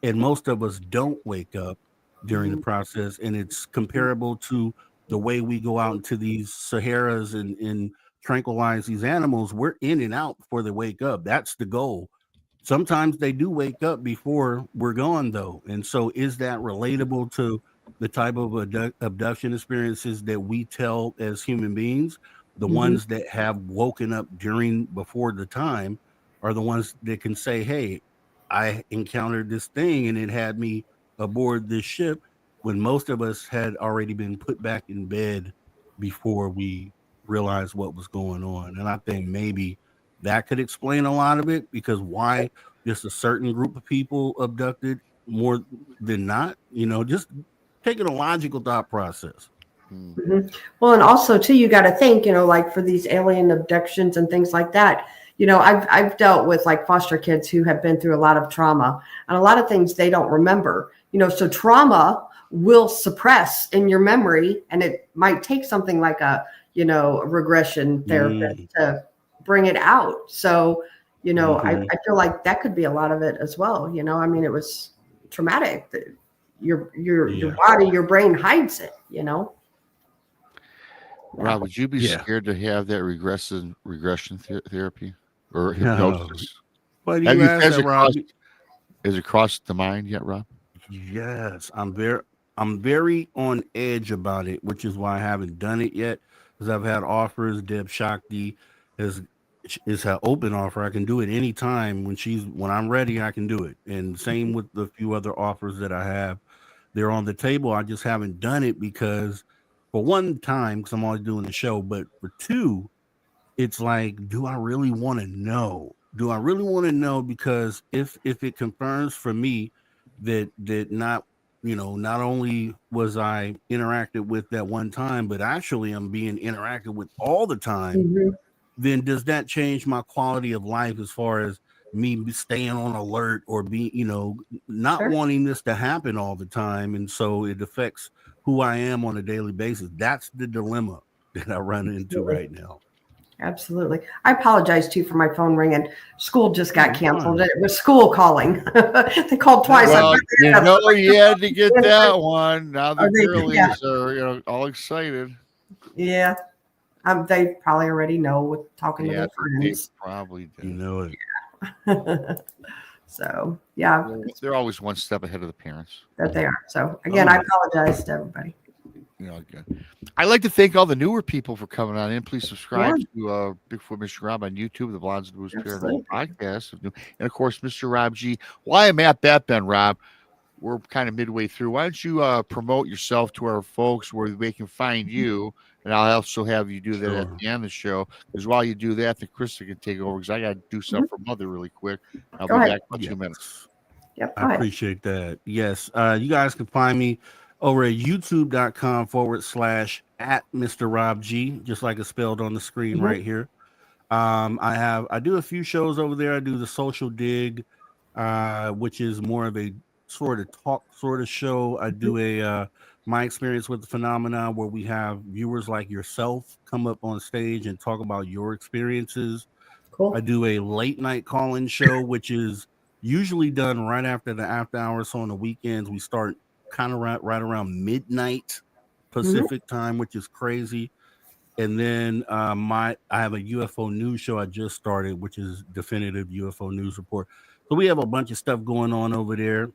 And most of us don't wake up during the process. And it's comparable to the way we go out into these Saharas and tranquilize these animals. We're in and out before they wake up. That's the goal. Sometimes they do wake up before we're gone, though. And so, is that relatable to the type of abduction experiences that we tell as human beings? The Mm-hmm. ones that have woken up before the time are the ones that can say, hey, I encountered this thing and it had me aboard this ship when most of us had already been put back in bed before we realized what was going on. And I think maybe that could explain a lot of it, because why just a certain group of people abducted more than not, just taking a logical thought process. Mm-hmm. Well, and also too, you got to think, like for these alien abductions and things like that. I've dealt with like foster kids who have been through a lot of trauma, and a lot of things they don't remember. So trauma will suppress in your memory, and it might take something like a regression therapist to bring it out. So I feel like that could be a lot of it as well. I mean, it was traumatic. Your body, your brain hides it. Rob, would you be scared to have that regression therapy or hypnosis? But you asked that, Rob. Has it crossed the mind yet, Rob? Yes, I'm very on edge about it, which is why I haven't done it yet. Because I've had offers. Deb Shakti is an open offer. I can do it anytime when I'm ready. I can do it. And same with the few other offers that I have. They're on the table. I just haven't done it because, for one, time, because I'm always doing the show, but for two, it's like, do I really want to know? Because if it confirms for me that not only was I interacted with that one time, but actually I'm being interacted with all the time, then does that change my quality of life as far as me staying on alert or not wanting this to happen all the time? And so it affects who I am on a daily basis. That's the dilemma that I run into right now. Absolutely. I apologize too for my phone ringing. School just got canceled. It was school calling. They called twice. Well, you had to get that one. Now the girlies are all excited. Yeah. They probably already know with talking to their friends. They probably do. You know it. Yeah. So, yeah. They're always one step ahead of the parents. That they are. So, again, I apologize to everybody. Good. I'd like to thank all the newer people for coming on in. Please subscribe to Bigfoot Mr. Rob on YouTube, the Blondes and Blues Paranormal Podcast. And, of course, Mr. Rob G. Why I'm at that, Ben, Rob, we're kind of midway through. Why don't you promote yourself to our folks where they can find you? And I'll also have you do that at the end of the show. Because while you do that, then Krista can take over because I got to do something for Mother really quick. I'll be back in 2 minutes. Yep, I appreciate that. Yes. You guys can find me over at youtube.com/@Mr. Rob G, just like it's spelled on the screen right here. I do a few shows over there. I do the Social Digg, which is more of a sort of talk sort of show. I do a my experience with the phenomena, where we have viewers like yourself come up on stage and talk about your experiences. Cool. I do a late night call-in show, which is usually done right after the after hours. So on the weekends, we start kind of right around midnight Pacific time, which is crazy. And then I have a UFO news show I just started, which is Definitive UFO News Report. So we have a bunch of stuff going on over there.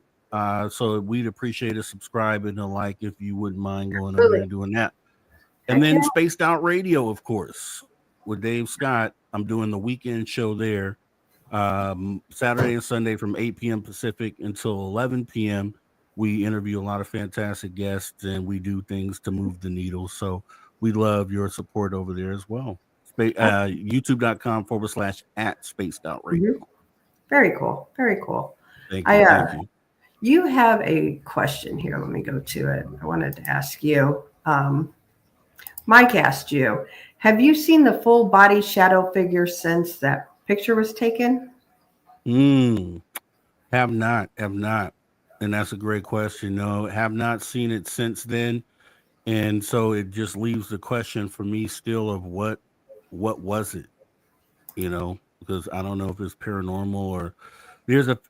So we'd appreciate a subscribe and a like if you wouldn't mind going over there and doing that. And then Spaced Out Radio, of course, with Dave Scott. I'm doing the weekend show there, Saturday and Sunday from 8 p.m. Pacific until 11 p.m. We interview a lot of fantastic guests and we do things to move the needle. So we love your support over there as well. YouTube.com/@Spaced Out Radio. Very cool. Very cool. Thank you. Thank you. You have a question here. Let me go to it. I wanted to ask you. Mike asked you, have you seen the full body shadow figure since that picture was taken? Have not. And that's a great question. No, have not seen it since then. And so it just leaves the question for me still of what was it? Because I don't know if it's paranormal or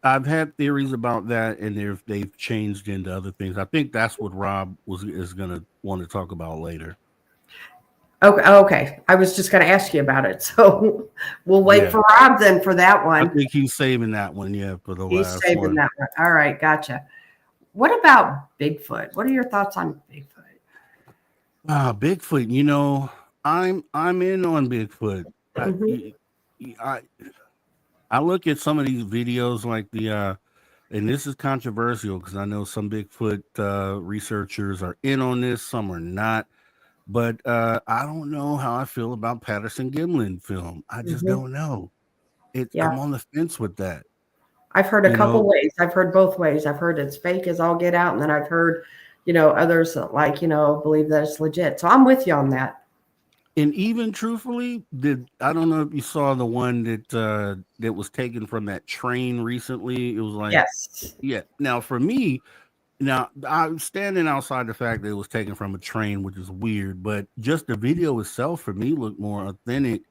I've had theories about that, and they've changed into other things. I think that's what Rob is going to want to talk about later. Okay. I was just going to ask you about it. So we'll wait for Rob then for that one. I think he's saving that one, for the last one. He's saving that one. All right, gotcha. What about Bigfoot? What are your thoughts on Bigfoot? Bigfoot, I'm in on Bigfoot. I look at some of these videos like and this is controversial because I know some Bigfoot researchers are in on this, some are not. But I don't know how I feel about Patterson Gimlin film. I just Mhm. don't know. Yeah. I'm on the fence with that. I've heard a You couple know, ways. I've heard both ways. I've heard it's fake as all get out, and then I've heard, others that believe that it's legit. So I'm with you on that. and even truthfully, I don't know if you saw the one that was taken from that train recently. It was like, Yes. yeah. Now for me, now I'm standing outside the fact that it was taken from a train, which is weird, but just the video itself for me looked more authentic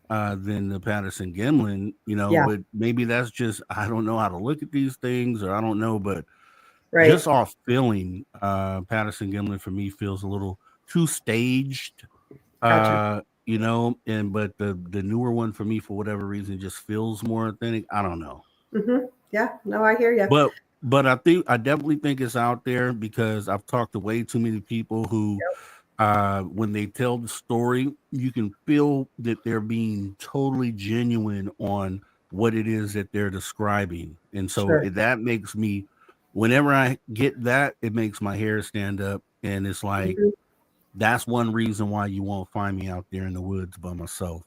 than the Patterson Gimlin, Yeah. but maybe that's just I don't know how to look at these things or I don't know, but Right. just off feeling, Patterson Gimlin for me feels a little too staged, Gotcha. and but the newer one for me for whatever reason just feels more authentic. I don't know. Yeah. No, I hear you. But I definitely think it's out there because I've talked to way too many people who when they tell the story, you can feel that they're being totally genuine on what it is that they're describing. And so Sure. that makes me, whenever I get that, it makes my hair stand up. And it's like, Mhm. that's one reason why you won't find me out there in the woods by myself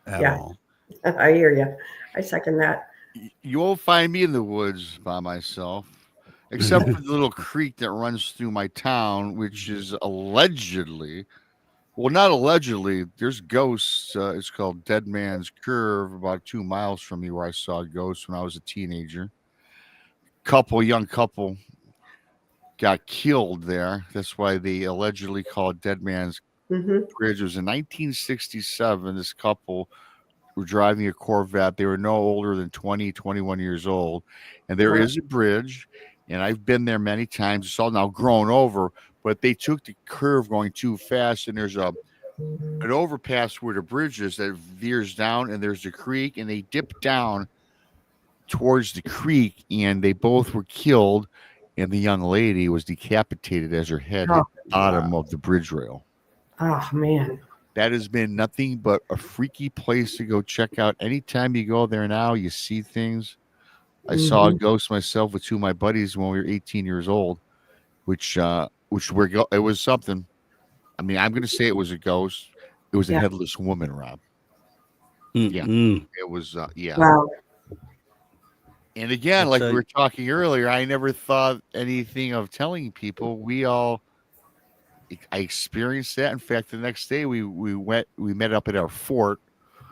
at Yeah. all. I hear you. I second that. You won't find me in the woods by myself, except for the little creek that runs through my town, which is allegedly, well, not allegedly, there's ghosts. It's called Dead Man's Curve, about 2 miles from me, where I saw ghosts when I was a teenager. Young couple got killed there. That's why they allegedly call it Dead Man's Hmm. Bridge. It was in 1967. This couple were driving a Corvette. They were no older than 20, 21 years old. And there Wow. is a bridge, and I've been there many times. It's all now grown over, but they took the curve going too fast, and there's an overpass where the bridge is that veers down, and there's a creek, and they dip down towards the creek, and they both were killed, and the young lady was decapitated as her head Oh, hit the bottom of the bridge rail. oh man. That has been nothing but a freaky place to go check out. Anytime you go there now, you see things. I saw a Hmm. ghost myself with two of my buddies when we were 18 years old, it was something. I mean, I'm going to say it was a ghost. It was a Yeah. headless woman, Rob. Yeah, Mm-mm. it was. Yeah, Wow. and I again, like tell we you, were talking earlier, I never thought anything of telling people. I experienced that. In fact, the next day we met up at our fort.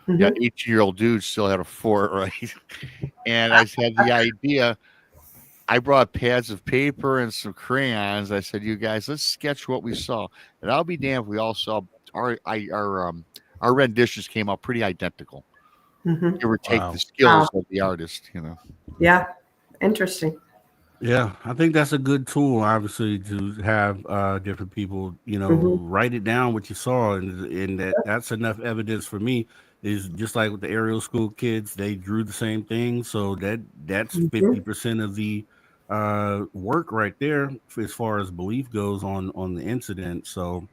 Yeah, Hmm. 18-year-old dude still had a fort, right? And I had the idea. I brought pads of paper and some crayons. I said, "You guys, let's sketch what we saw." And I'll be damned if we all saw our renditions came out pretty identical. Hmm. Give or take the wow. skills Wow. of the artist. Yeah. Interesting. Yeah, I think that's a good tool, obviously, to have different people, Hmm. write it down what you saw, and that's enough evidence for me. Is just like with the aerial school kids, they drew the same thing, so that's Hmm. 50% of the work right there as far as belief goes on the incident. So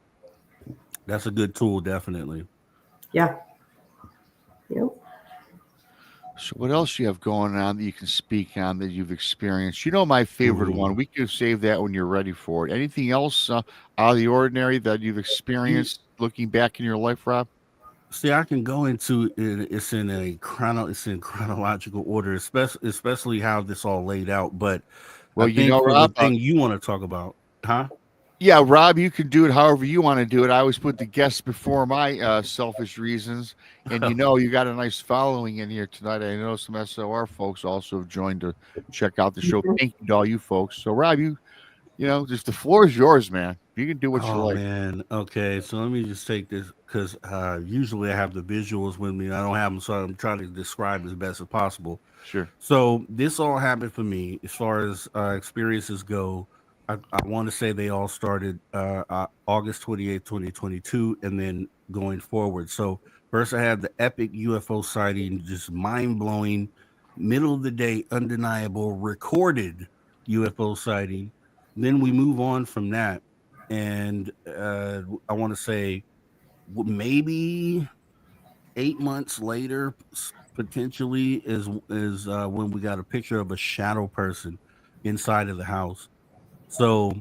that's a good tool, definitely. Yeah. Yep. So what else you have going on that you can speak on that you've experienced? My favorite Mhm. one. We can save that when you're ready for it. Anything else out of the ordinary that you've experienced looking back in your life, Rob? See, I can go into it. It's in chronological order, especially how this all laid out. But I Well, think for the Rob. thing you want to talk about, huh? Yeah, Rob, you can do it however you want to do it. I always put the guests before my selfish reasons, and you got a nice following in here tonight. I know some SOR folks also have joined to check out the show. Mhm. Thank you to all you folks. So, Rob, just the floor is yours, man. You can do what you Oh like. man. Okay, so let me just take this because usually I have the visuals with me. I don't have them, so I'm trying to describe as best as possible. Sure. So this all happened for me as far as experiences go. I want to say they all started August 28th, 2022, and then going forward. So first I had the epic UFO sighting, just mind blowing, middle of the day, undeniable, recorded UFO sighting. Then we move on from that, and I want to say maybe 8 months later, potentially is when we got a picture of a shadow person inside of the house. So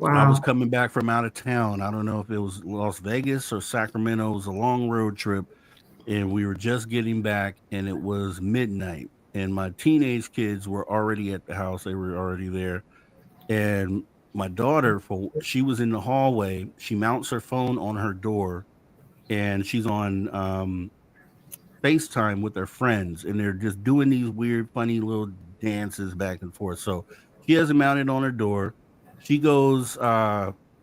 I was Wow. coming back from out of town. I don't know if it was Las Vegas or Sacramento. It was a long road trip, and we were just getting back, and it was midnight. And my teenage kids were already at the house. They were already there. And my daughter, she was in the hallway. She mounts her phone on her door, and she's on FaceTime with her friends, and they're just doing these weird, funny little dances back and forth. So she has it mounted on her door. She goes,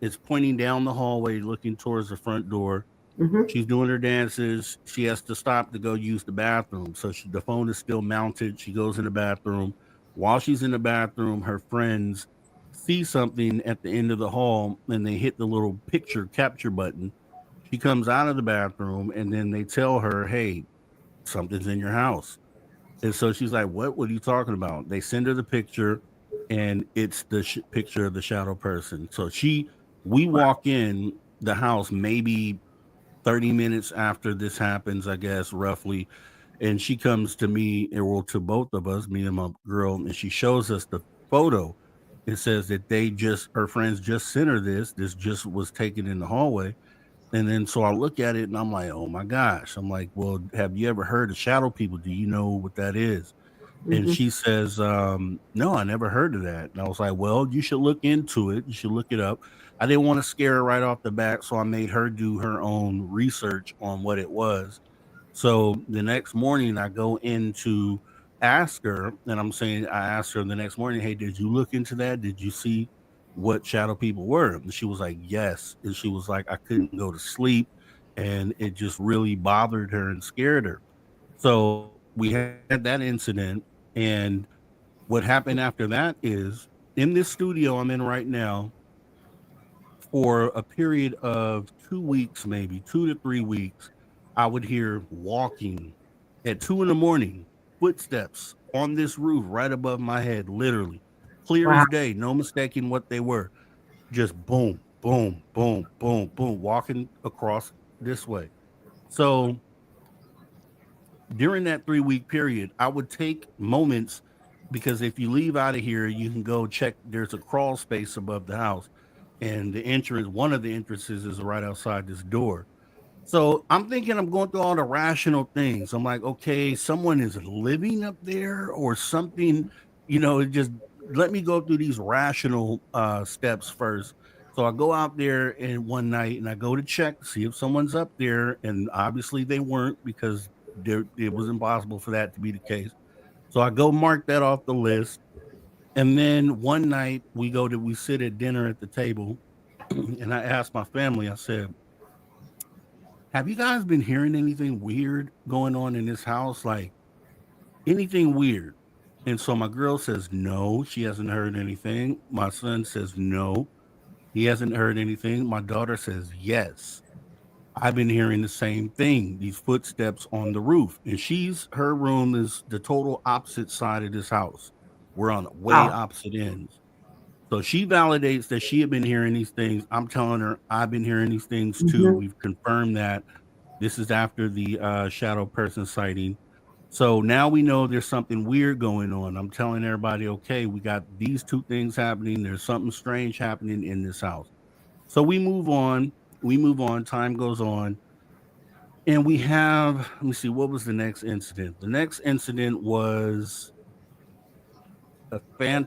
is pointing down the hallway, looking towards the front door. Hmm. She's doing her dances. She has to stop to go use the bathroom. So the phone is still mounted. She goes in the bathroom. While she's in the bathroom, her friends see something at the end of the hall, and they hit the little picture capture button. She comes out of the bathroom, and then they tell her, "Hey, something's in your house." And so she's like, what are you talking about? They send her the picture, and it's the picture of the shadow person. So we walk in the house maybe 30 minutes after this happens, I guess, roughly. And she comes to me, or to both of us, me and my girl, and she shows us the photo. It says that her friends just sent her this. This just was taken in the hallway. And then so I look at it and I'm like, oh my gosh. I'm like, well, have you ever heard of shadow people? Do you know what that is? And Hmm. she says, no, I never heard of that. And I was like, well, you should look into it. You should look it up. I didn't want to scare her right off the bat, so I made her do her own research on what it was. So the next morning, I go in to ask her, and I asked her the next morning, hey, did you look into that? Did you see what shadow people were? And she was like, yes. And she was like, I couldn't go to sleep, and it just really bothered her and scared her. So we had that incident. And what happened after that is, in this studio I'm in right now, for a period of 2 weeks, maybe 2 to 3 weeks, I would hear walking at 2 in the morning, footsteps on this roof right above my head, literally clear Wow. as day, no mistaking what they were. Just boom, boom, boom, boom, boom, walking across this way. So during that 3 week period, I would take moments, because if you leave out of here, you can go check. There's a crawl space above the house, and one of the entrances is right outside this door. So I'm thinking, I'm going through all the rational things. I'm like, okay, someone is living up there or something, it just let me go through these rational steps first. So I go out there and one night and I go to check to see if someone's up there. And obviously they weren't, because it was impossible for that to be the case. So I go mark that off the list. And then one night we sit at dinner at the table, and I asked my family, I said, have you guys been hearing anything weird going on in this house? Like anything weird? And so my girl says no, she hasn't heard anything. My son says no, he hasn't heard anything. My daughter says yes. I've been hearing the same thing, these footsteps on the roof. And her room is the total opposite side of this house. We're on way Wow. opposite ends. So she validates that she had been hearing these things. I'm telling her I've been hearing these things too. Hmm. We've confirmed that. This is after the shadow person sighting. So now we know there's something weird going on. I'm telling everybody, okay, we got these two things happening. There's something strange happening in this house. So we move on. We move on. Time goes on. And let me see, what was the next incident? The next incident was a fan.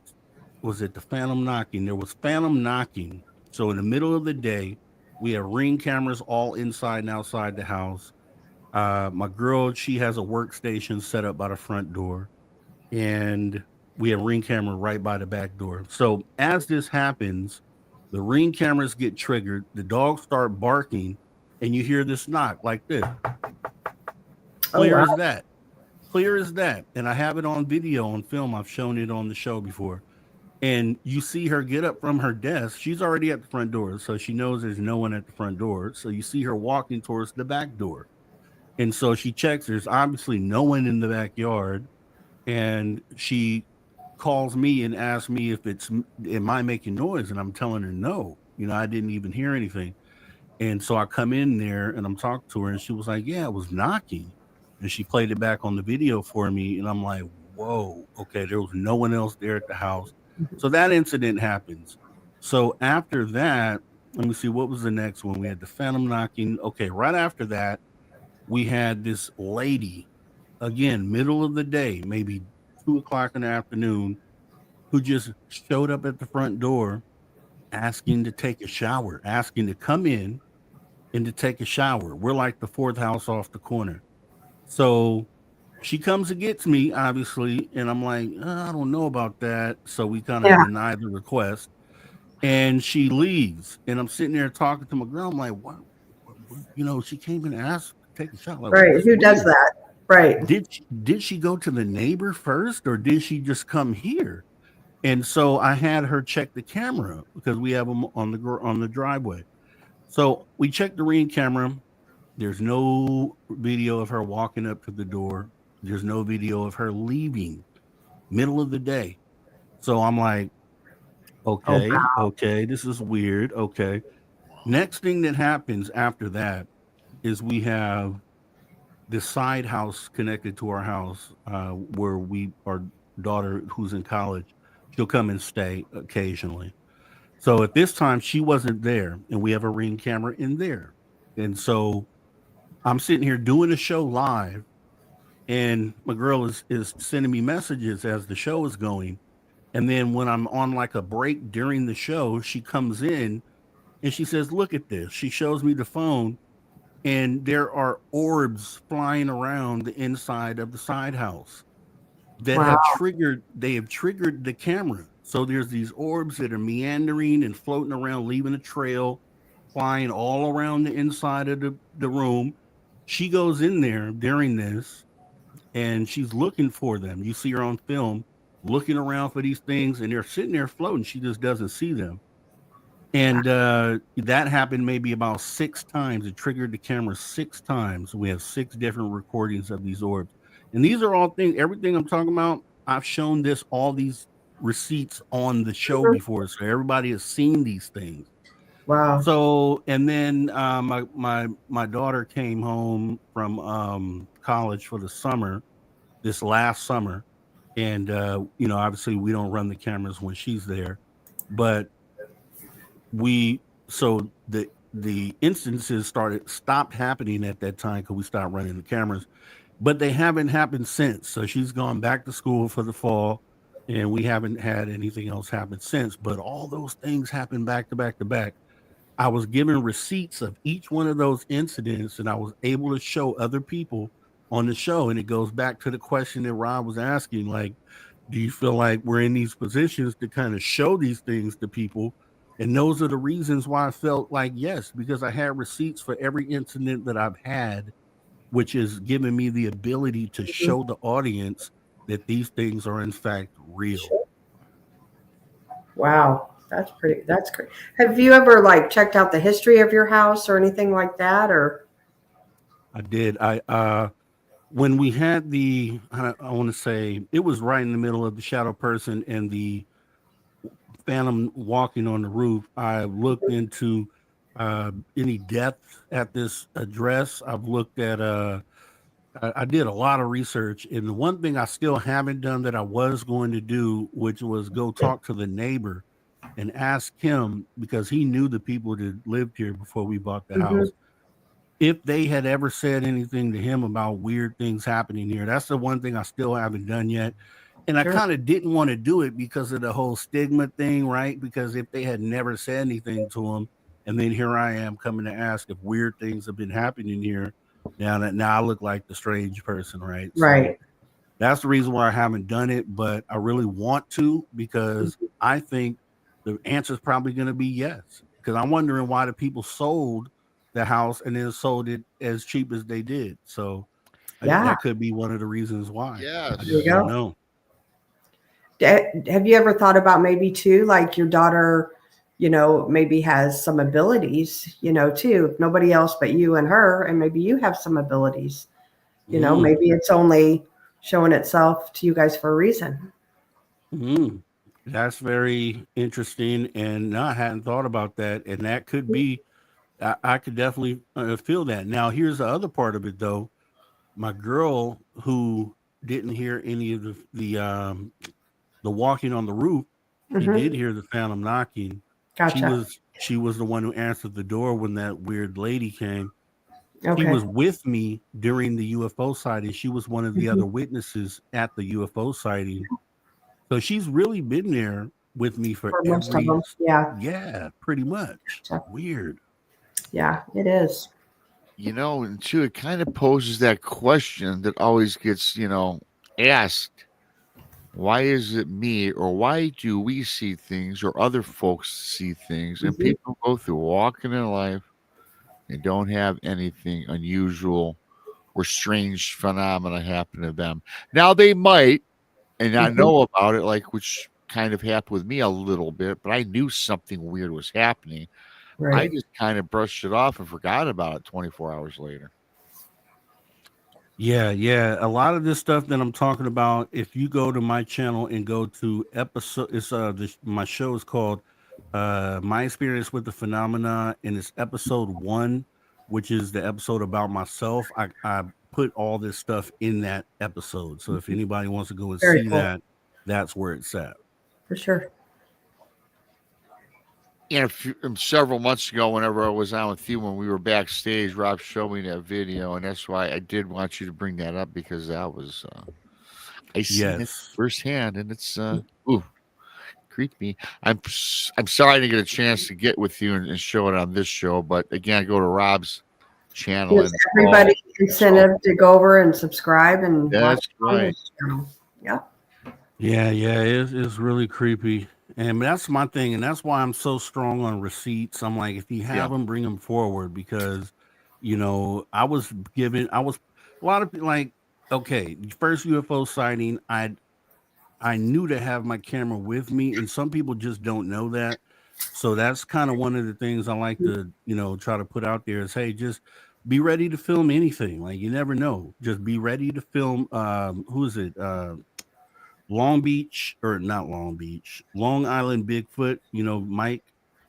Was it the phantom knocking? There was phantom knocking. So in the middle of the day, we have ring cameras all inside and outside the house. My girl, she has a workstation set up by the front door, and we have ring camera right by the back door. So as this happens, the ring cameras get triggered, the dogs start barking, and you hear this knock like this. Oh, Clear wow. as that. Clear as that. And I have it on video, on film. I've shown it on the show before. And you see her get up from her desk. She's already at the front door, so she knows there's no one at the front door. So you see her walking towards the back door. And so she checks, there's obviously no one in the backyard. And she calls me and asks me am I making noise? And I'm telling her no. I didn't even hear anything. And so I come in there and I'm talking to her, and she was like, "Yeah, it was knocking." And she played it back on the video for me, and I'm like, "Whoa, okay." There was no one else there at the house, so that incident happens. So after that, let me see, what was the next one? We had the phantom knocking. Okay, right after that, we had this lady, again, middle of the day, maybe 2 o'clock in the afternoon, who just showed up at the front door asking to take a shower, asking to come in and to take a shower. We're like the fourth house off the corner. So she comes and gets me, obviously, and I'm like, I don't know about that. So we kind of Yeah. deny the request, and she leaves. And I'm sitting there talking to my girl. I'm like, what? She came and asked to take a shower. Like, Right. this is Who does weird. that? Right. Did she go to the neighbor first, or did she just come here? And so I had her check the camera because we have them on the driveway. So we checked the Ring camera. There's no video of her walking up to the door. There's no video of her leaving middle of the day. So I'm like, Oh, okay, this is weird. Okay. Next thing that happens after that is we have this side house connected to our house, where our daughter who's in college, she'll come and stay occasionally. So at this time she wasn't there, and we have a Ring camera in there. And so I'm sitting here doing a show live, and my girl is sending me messages as the show is going. And then when I'm on like a break during the show, she comes in and she says, "Look at this." She shows me the phone, and there are orbs flying around the inside of the side house that wow. have triggered the camera. So there's these orbs that are meandering and floating around, leaving a trail, flying all around the inside of the room. She goes in there during this, and she's looking for them. You see her on film looking around for these things, and they're sitting there floating. She just doesn't see them. And that happened maybe about 6 times. It triggered the camera 6 times. We have 6 different recordings of these orbs. And these are all things, everything I'm talking about, I've shown all these receipts on the show Mhm. before. So everybody has seen these things. Wow. So, and then my daughter came home from college for the summer, this last summer. And, obviously we don't run the cameras when she's there, but we so the instances stopped happening at that time because we stopped running the cameras, but they haven't happened since. So she's gone back to school for the fall, and we haven't had anything else happen since. But all those things happened back to back to back. I was given receipts of each one of those incidents, and I was able to show other people on the show. And it goes back to the question that Rob was asking, like, do you feel like we're in these positions to kind of show these things to people? And those are the reasons why I felt like yes, because I had receipts for every incident that I've had, which is giving me the ability to Mhm. show the audience that these things are in fact real. Wow. That's great. Have you ever like checked out the history of your house or anything like that? Or I did. When we had I want to say it was right in the middle of the shadow person and the phantom walking on the roof. I looked into any depth at this address. I've looked at I did a lot of research, and the one thing I still haven't done that I was going to do, which was go talk to the neighbor and ask him, because he knew the people that lived here before we bought the Mhm. house, if they had ever said anything to him about weird things happening here. That's the one thing I still haven't done yet. And I Sure. kind of didn't want to do it because of the whole stigma thing, right? Because if they had never said anything to him, and then here I am coming to ask if weird things have been happening here, now I look like the strange person, right? So Right. that's the reason why I haven't done it, but I really want to, because I think the answer is probably going to be yes. Because I'm wondering why the people sold the house and then sold it as cheap as they did. So Yeah. that could be one of the reasons why. I There you just Yes. don't go. know. Have you ever thought about maybe too, like your daughter, maybe has some abilities, too, if nobody else but you and her, and maybe you have some abilities, Mm, maybe it's only showing itself to you guys for a reason. mm. That's very interesting. And no, I hadn't thought about that. And that could be I could definitely feel that. Now, here's the other part of it, though. My girl who didn't hear any of the walking on the roof, she Hmm. did hear the phantom knocking. Gotcha. She was the one who answered the door when that weird lady came. She Okay. was with me during the UFO sighting. She was one of the Mhm. other witnesses at the UFO sighting. So she's really been there with me for For most of every, them. Yeah. yeah, pretty much. Gotcha. Weird. Yeah, it is. And too, it kind of poses that question that always gets, asked. Why is it me, or why do we see things, or other folks see things, and Mhm. people go through walking in life and don't have anything unusual or strange phenomena happen to them? Now they might, and I Mhm. know about it, like which kind of happened with me a little bit, but I knew something weird was happening. I Right. just kind of brushed it off and forgot about it 24 hours later. Yeah, yeah. A lot of this stuff that I'm talking about, if you go to my channel and go to episode, my show is called My Experience with the Phenomena, and it's episode 1, which is the episode about myself. I put all this stuff in that episode. So if anybody wants to go and Very see cool. that, that's where it's at. For sure. Several months ago, whenever I was on with you, when we were backstage, Rob showed me that video, and that's why I did want you to bring that up, because that was I seen it Yes. firsthand, and it's ooh, creeped me. I'm sorry I didn't get a chance to get with you and show it on this show, but again, go to Rob's channel Gives and everybody incentive to go over and subscribe and watch that's on right. this channel. Yep. Yeah, yeah, it's really creepy. And that's my thing. And that's why I'm so strong on receipts. I'm like, if you Yeah, have them, bring them forward because, I was a lot of people like, okay, first UFO sighting, I knew to have my camera with me. And some people just don't know that. So that's kind of one of the things I like to, try to put out there is, hey, just be ready to film anything. Like you never know. Just be ready to film. Who is it? Long Beach or not Long Beach, Long Island Bigfoot, Mike.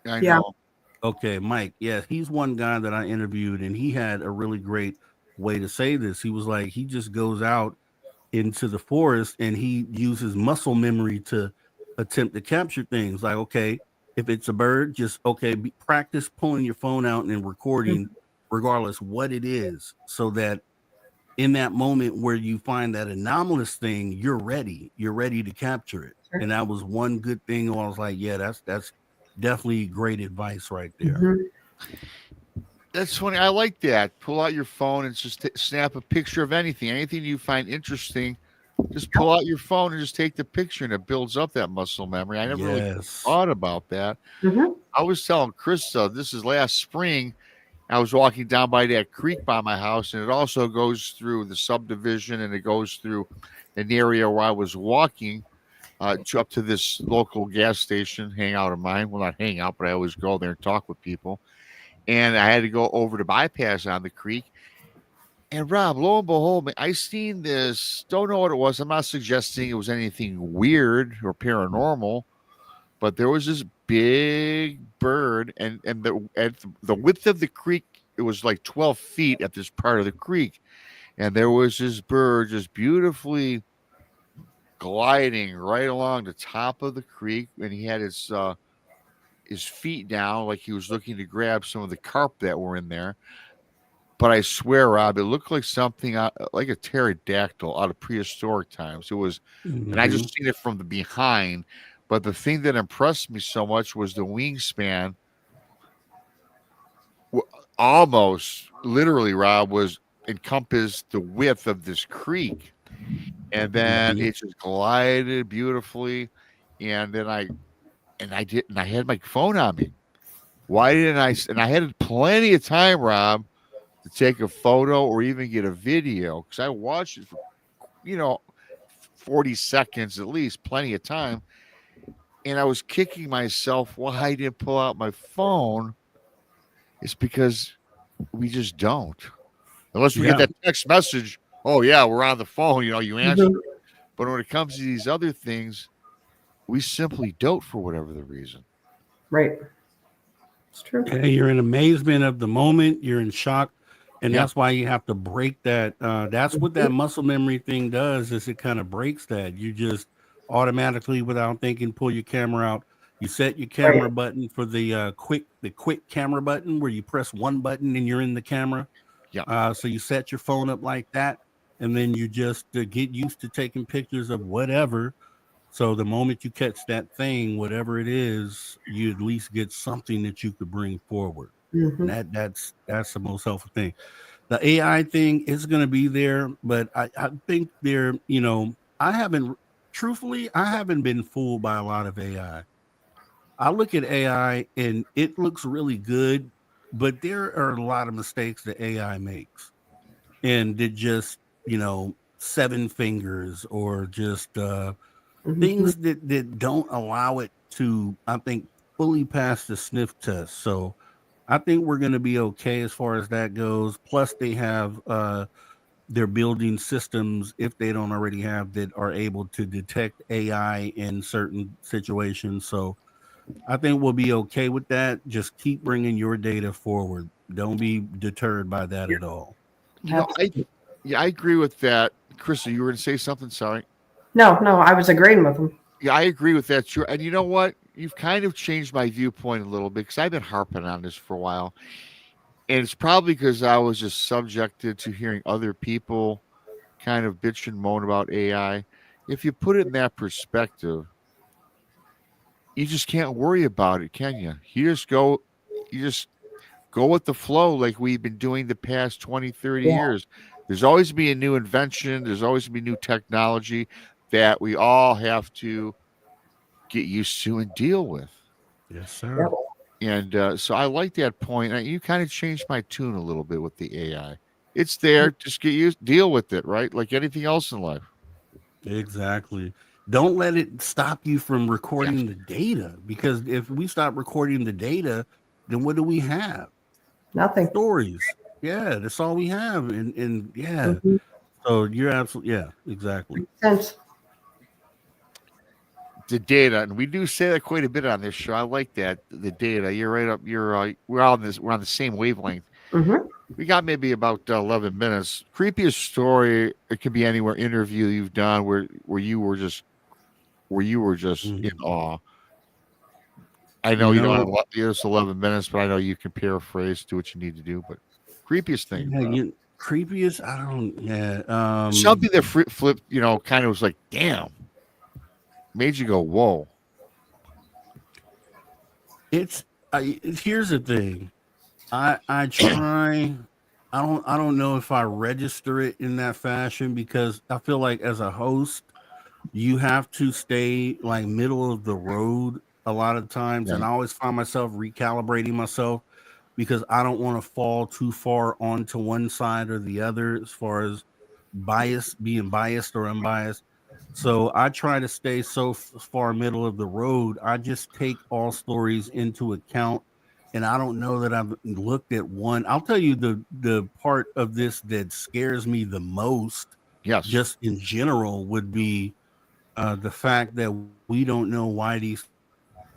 I Yeah. know. Okay, Mike. Yeah, he's one guy that I interviewed, and he had a really great way to say this. He was like, he just goes out into the forest and he uses muscle memory to attempt to capture things. Like, okay, if it's a bird, just practice pulling your phone out and recording, Mhm. regardless what it is, so that in that moment where you find that anomalous thing, you're ready. You're ready to capture it. Sure. And that was one good thing. I was like, yeah, that's definitely great advice right there. Mhm. That's funny. I like that. Pull out your phone and just snap a picture of anything. Anything you find interesting, just pull out your phone and just take the picture, and it builds up that muscle memory. I never really Yes. thought about that. Mhm. I was telling Krista, this is last spring. I was walking down by that creek by my house, and it also goes through the subdivision, and it goes through an area where I was walking up to this local gas station hangout of mine. Well, not hangout, but I always go there and talk with people. And I had to go over to bypass on the creek. And Rob, lo and behold, I seen this. Don't know what it was. I'm not suggesting it was anything weird or paranormal, but there was this big bird, and the width of the creek, it was like 12 feet at this part of the creek, and there was this bird just beautifully gliding right along the top of the creek, and he had his feet down like he was looking to grab some of the carp that were in there. But I swear, Rob, it looked like something like a pterodactyl out of prehistoric times. It was, and I Hmm. just seen it from the behind. But the thing that impressed me so much was the wingspan. Almost literally, Rob, was encompassed the width of this creek, and then Hmm. it just glided beautifully. And then I had my phone on me. Why didn't I? And I had plenty of time, Rob, to take a photo or even get a video, because I watched it for, you know, 40 seconds at least, plenty of time. And I was kicking myself why I didn't pull out my phone. It's because we just don't. Unless we get Yeah. that text message, oh, yeah, we're on the phone, you answer. Mhm. But when it comes to these other things, we simply don't for whatever the reason. Right. It's true. Yeah, you're in amazement of the moment. You're in shock. And Yeah. that's why you have to break that. That's what that muscle memory thing does, is it kind of breaks that. You just automatically, without thinking, pull your camera out. You set your camera button for the quick camera button, where you press one button and you're in the camera. Yeah. So you set your phone up like that, and then you just get used to taking pictures of whatever. So the moment you catch that thing, whatever it is, you at least get something that you could bring forward. Mm-hmm. And that's the most helpful thing. The AI thing is going to be there, but I think there, I haven't been fooled by a lot of AI. I look at AI and it looks really good, but there are a lot of mistakes that AI makes. And it just, seven fingers, or just Mm-hmm. things that don't allow it to, I think, fully pass the sniff test. So I think we're going to be okay as far as that goes. Plus, they have they're building systems, if they don't already have, that are able to detect AI in certain situations. So I think we'll be okay with that. Just keep bringing your data forward. Don't be deterred by that at all. I agree with that. Krista, you were going to say something. Sorry. No, I was agreeing with him. Yeah, I agree with that. Sure. And you know what? You've kind of changed my viewpoint a little bit, because I've been harping on this for a while. And it's probably because I was just subjected to hearing other people kind of bitch and moan about AI. If you put it in that perspective, you just can't worry about it, can you? You just go with the flow, like we've been doing the past 20, 30 Yeah. years. There's always be a new invention, there's always be new technology that we all have to get used to and deal with. Yes, Yep. sir. And so I like that point. You kind of changed my tune a little bit with the AI. It's there, just get used, deal with it, right? Like anything else in life. Exactly. Don't let it stop you from Yes. recording the data, because if we stop recording the data, then what do we have? Nothing. Stories. Yeah, that's all we have. And yeah. Mm-hmm. So you're absolutely, yeah, exactly. Sense. The data, and we do say that quite a bit on this show. I like that, the data. You're right up. We're on the same wavelength. Mm-hmm. We got maybe about 11 minutes. Creepiest story. It could be anywhere. Interview you've done where you were just in Mhm. awe. I know You you don't know, have just 11 minutes, but I know you can paraphrase, do what you need to do. But creepiest thing, yeah, creepiest. I don't. Yeah. something that flipped, kind of was like, damn, made you go, whoa. It's. Here's the thing. I try. I don't know if I register it in that fashion, because I feel like as a host, you have to stay like middle of the road a lot of times, Yeah. and I always find myself recalibrating myself, because I don't want to fall too far onto one side or the other as far as being biased or unbiased. So I try to stay so far middle of the road. I just take all stories into account, and I don't know that I've looked at one. I'll tell you the part of this that scares me the most, Yes. just in general, would be the fact that we don't know why these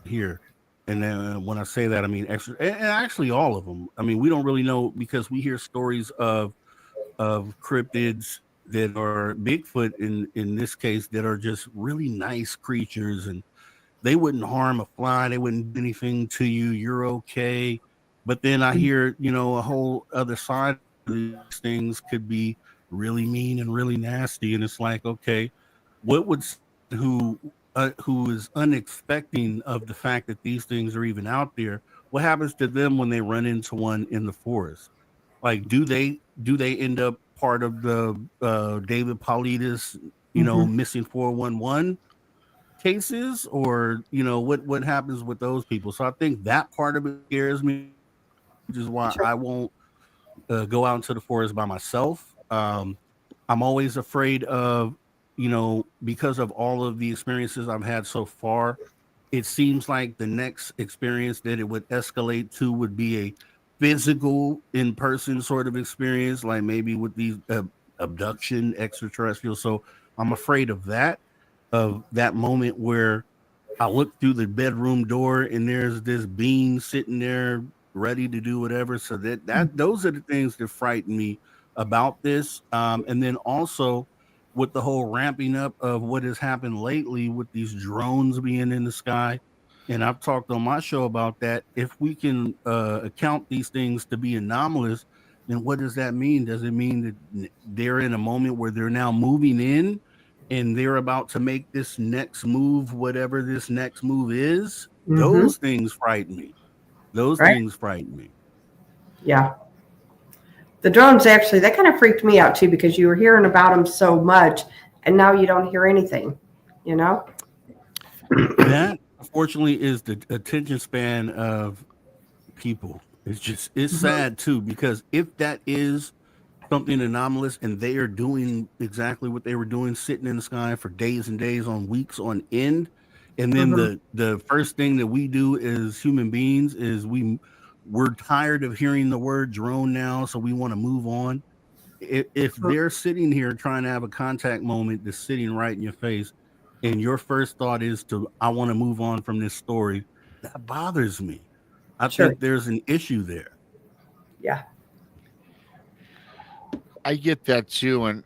here. And then when I say that, I mean extra, and actually all of them. I mean, we don't really know, because we hear stories of cryptids that are Bigfoot in this case, that are just really nice creatures, and they wouldn't harm a fly, they wouldn't do anything to you, you're okay. But then I hear, a whole other side of these things could be really mean and really nasty, and it's like, okay, what would who is unexpecting of the fact that these things are even out there, what happens to them when they run into one in the forest? Like, do they end up part of the David Paulides, Mm-hmm. missing 411 cases, or what happens with those people? So I think that part of it scares me, which is why Sure. I won't go out into the forest by myself. I'm always afraid of, because of all of the experiences I've had so far, it seems like the next experience that it would escalate to would be a physical, in person sort of experience, like maybe with these abduction extraterrestrial. So I'm afraid of that moment where I look through the bedroom door and there's this being sitting there ready to do whatever. So those are the things that frighten me about this. And then also with the whole ramping up of what has happened lately with these drones being in the sky. And I've talked on my show about that. If we can account these things to be anomalous, then what does that mean? Does it mean that they're in a moment where they're now moving in and they're about to make this next move, whatever this next move is? Those things frighten me. Those Right. things frighten me. Yeah. The drones actually, that kind of freaked me out too, because you were hearing about them so much and now you don't hear anything, you know? That, unfortunately, is the attention span of people. It's sad too, because if that is something anomalous and they are doing exactly what they were doing, sitting in the sky for days and days on weeks on end, and then the first thing that we do as human beings is we're tired of hearing the word drone now, so we want to move on. If they're sitting here trying to have a contact moment that's sitting right in your face, and your first thought is I want to move on from this story, that bothers me. I Sure. think there's an issue there. Yeah. I get that too, and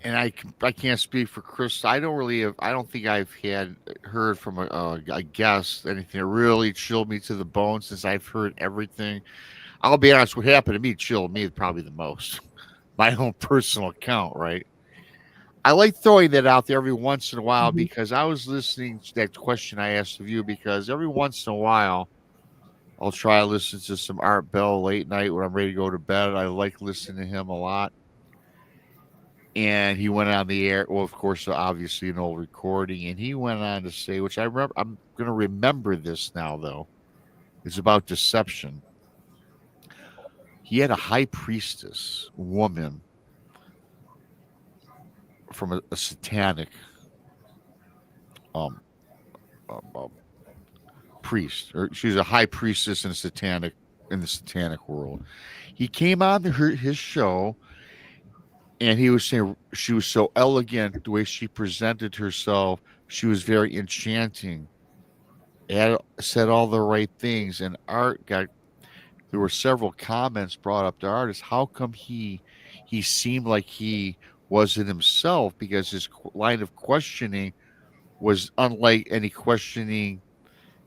I can't speak for Chris. I don't think I've heard from a guest anything that really chilled me to the bone since I've heard everything. I'll be honest, what happened to me chilled me probably the most. My own personal account, right? I like throwing that out there every once in a while because I was listening to that question I asked of you, because every once in a while I'll try to listen to some Art Bell late night when I'm ready to go to bed. I like listening to him a lot. And he went on the air. Well, of course, obviously an old recording, and he went on to say, which I remember. I'm going to remember this now, though. It's about deception. He had a high priestess woman from a satanic um, priest, or she's a high priestess in the satanic world. He came on his show, and he was saying she was so elegant the way she presented herself. She was very enchanting. Said all the right things, and Art got. There were several comments brought up to Art as how come he seemed like he wasn't himself, because his line of questioning was unlike any questioning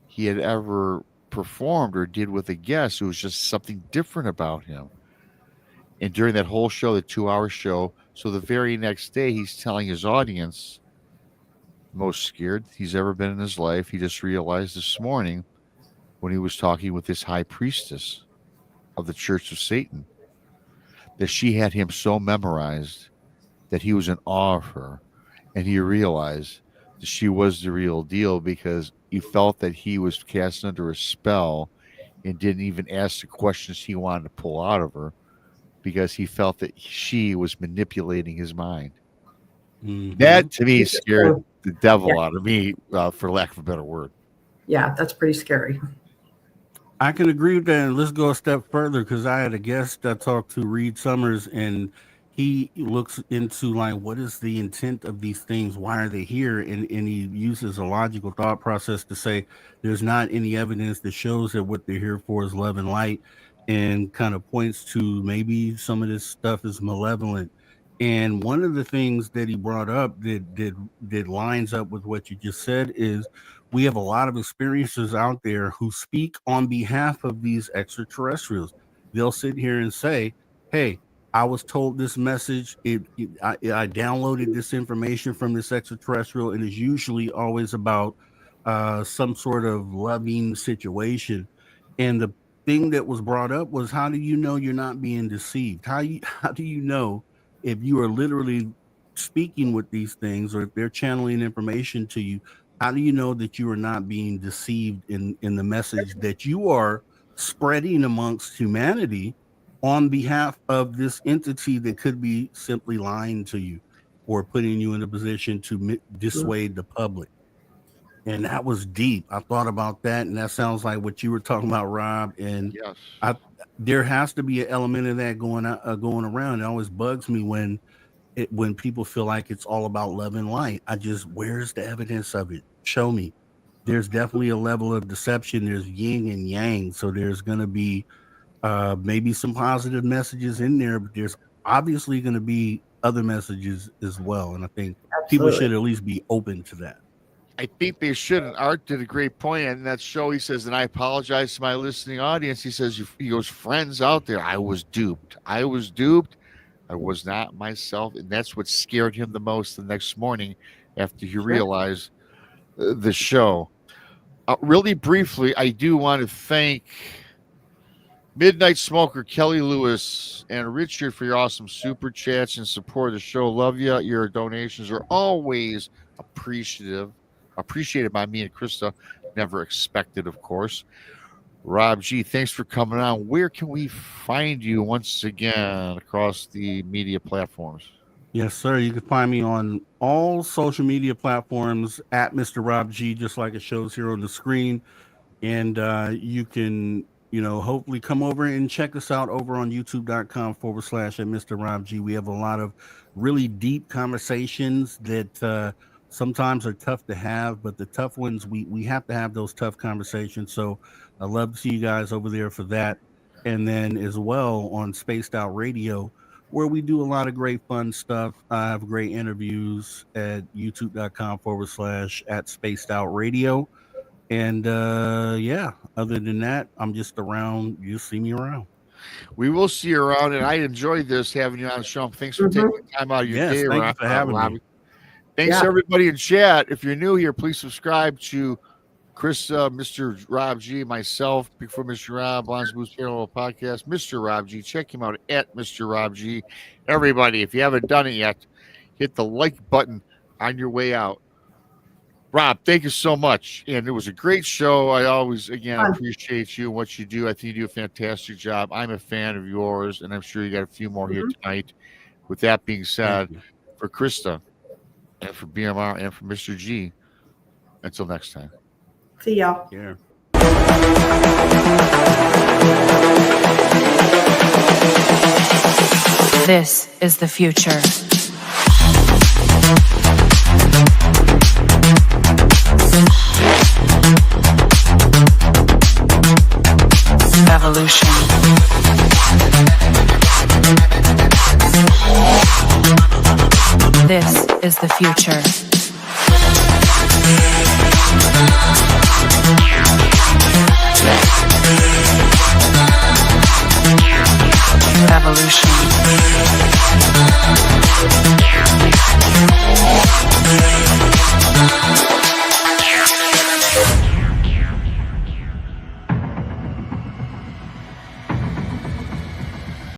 he had ever performed or did with a guest. It was just something different about him. And during that whole show, the 2 hour show, so the very next day, he's telling his audience, most scared he's ever been in his life. He just realized this morning when he was talking with this high priestess of the Church of Satan that she had him so memorized that he was in awe of her. And he realized that she was the real deal, because he felt that he was cast under a spell and didn't even ask the questions he wanted to pull out of her, because he felt that she was manipulating his mind. That to me scared the devil out of me, for lack of a better word. Yeah, that's pretty scary. I can agree with that. And let's go a step further, because I had a guest I talked to, Reed Summers, and he looks into like what is the intent of these things? Why are they here? And he uses a logical thought process to say there's not any evidence that shows that what they're here for is love and light, and kind of points to maybe some of this stuff is malevolent. And one of the things that he brought up that lines up with what you just said is we have a lot of experiences out there who speak on behalf of these extraterrestrials. They'll sit here and say, hey, I was told this message. I downloaded this information from this extraterrestrial, and it's usually always about some sort of loving situation. And the thing that was brought up was, how do you know you're not being deceived? How do you know if you are literally speaking with these things, or if they're channeling information to you? How do you know that you are not being deceived in the message that you are spreading amongst humanity on behalf of this entity that could be simply lying to you or putting you in a position to dissuade the public? And that was deep. I thought about that, and that sounds like what you were talking about, Rob. And yes, there has to be an element of that going around. It always bugs me when people feel like it's all about love and light. Where's the evidence of it? Show me. there's definitely a level of deception. There's yin and yang, so there's going to be maybe some positive messages in there, but there's obviously going to be other messages as well, and I think people should at least be open to that. I think they should. And Art did a great point in that show. He says, and I apologize to my listening audience. He says, he goes, friends out there, I was duped. I was not myself. And that's what scared him the most the next morning after he realized the show. Really briefly, I do want to thank Midnight Smoker, Kelly Lewis, and Richard for your awesome super chats and support of the show. Love you. Your donations are always appreciated by me and Krista. Never expected, of course. Rob G, thanks for coming on. Where can we find you once again across the media platforms? Yes, sir. You can find me on all social media platforms at Mr. Rob G, just like it shows here on the screen. And you can, hopefully come over and check us out over on youtube.com/Mr. Rob G. We have a lot of really deep conversations that sometimes are tough to have, but the tough ones, we have to have those tough conversations. So I love to see you guys over there for that. And then as well on Spaced Out Radio, where we do a lot of great fun stuff. I have great interviews at youtube.com/@Spaced Out Radio. And other than that, I'm just around. You'll see me around. We will see you around, and I enjoyed this having you on the show. Thanks for taking time out of your day. Thank you for having me. Thanks everybody in chat. If you're new here, please subscribe to Krista, Mr. Rob G, myself, Bigfoot Mr. Rob, Bonds Boost Paranormal Podcast, Mr. Rob G. Check him out at Mr. Rob G. Everybody, if you haven't done it yet, hit the like button on your way out. Rob, thank you so much. And it was a great show. I always, again, appreciate you and what you do. I think you do a fantastic job. I'm a fan of yours, and I'm sure you got a few more here tonight. With that being said, for Krista and for BMR and for Mr. G, until next time. See y'all. Yeah. This is the future. Evolution. This is the future. Evolution.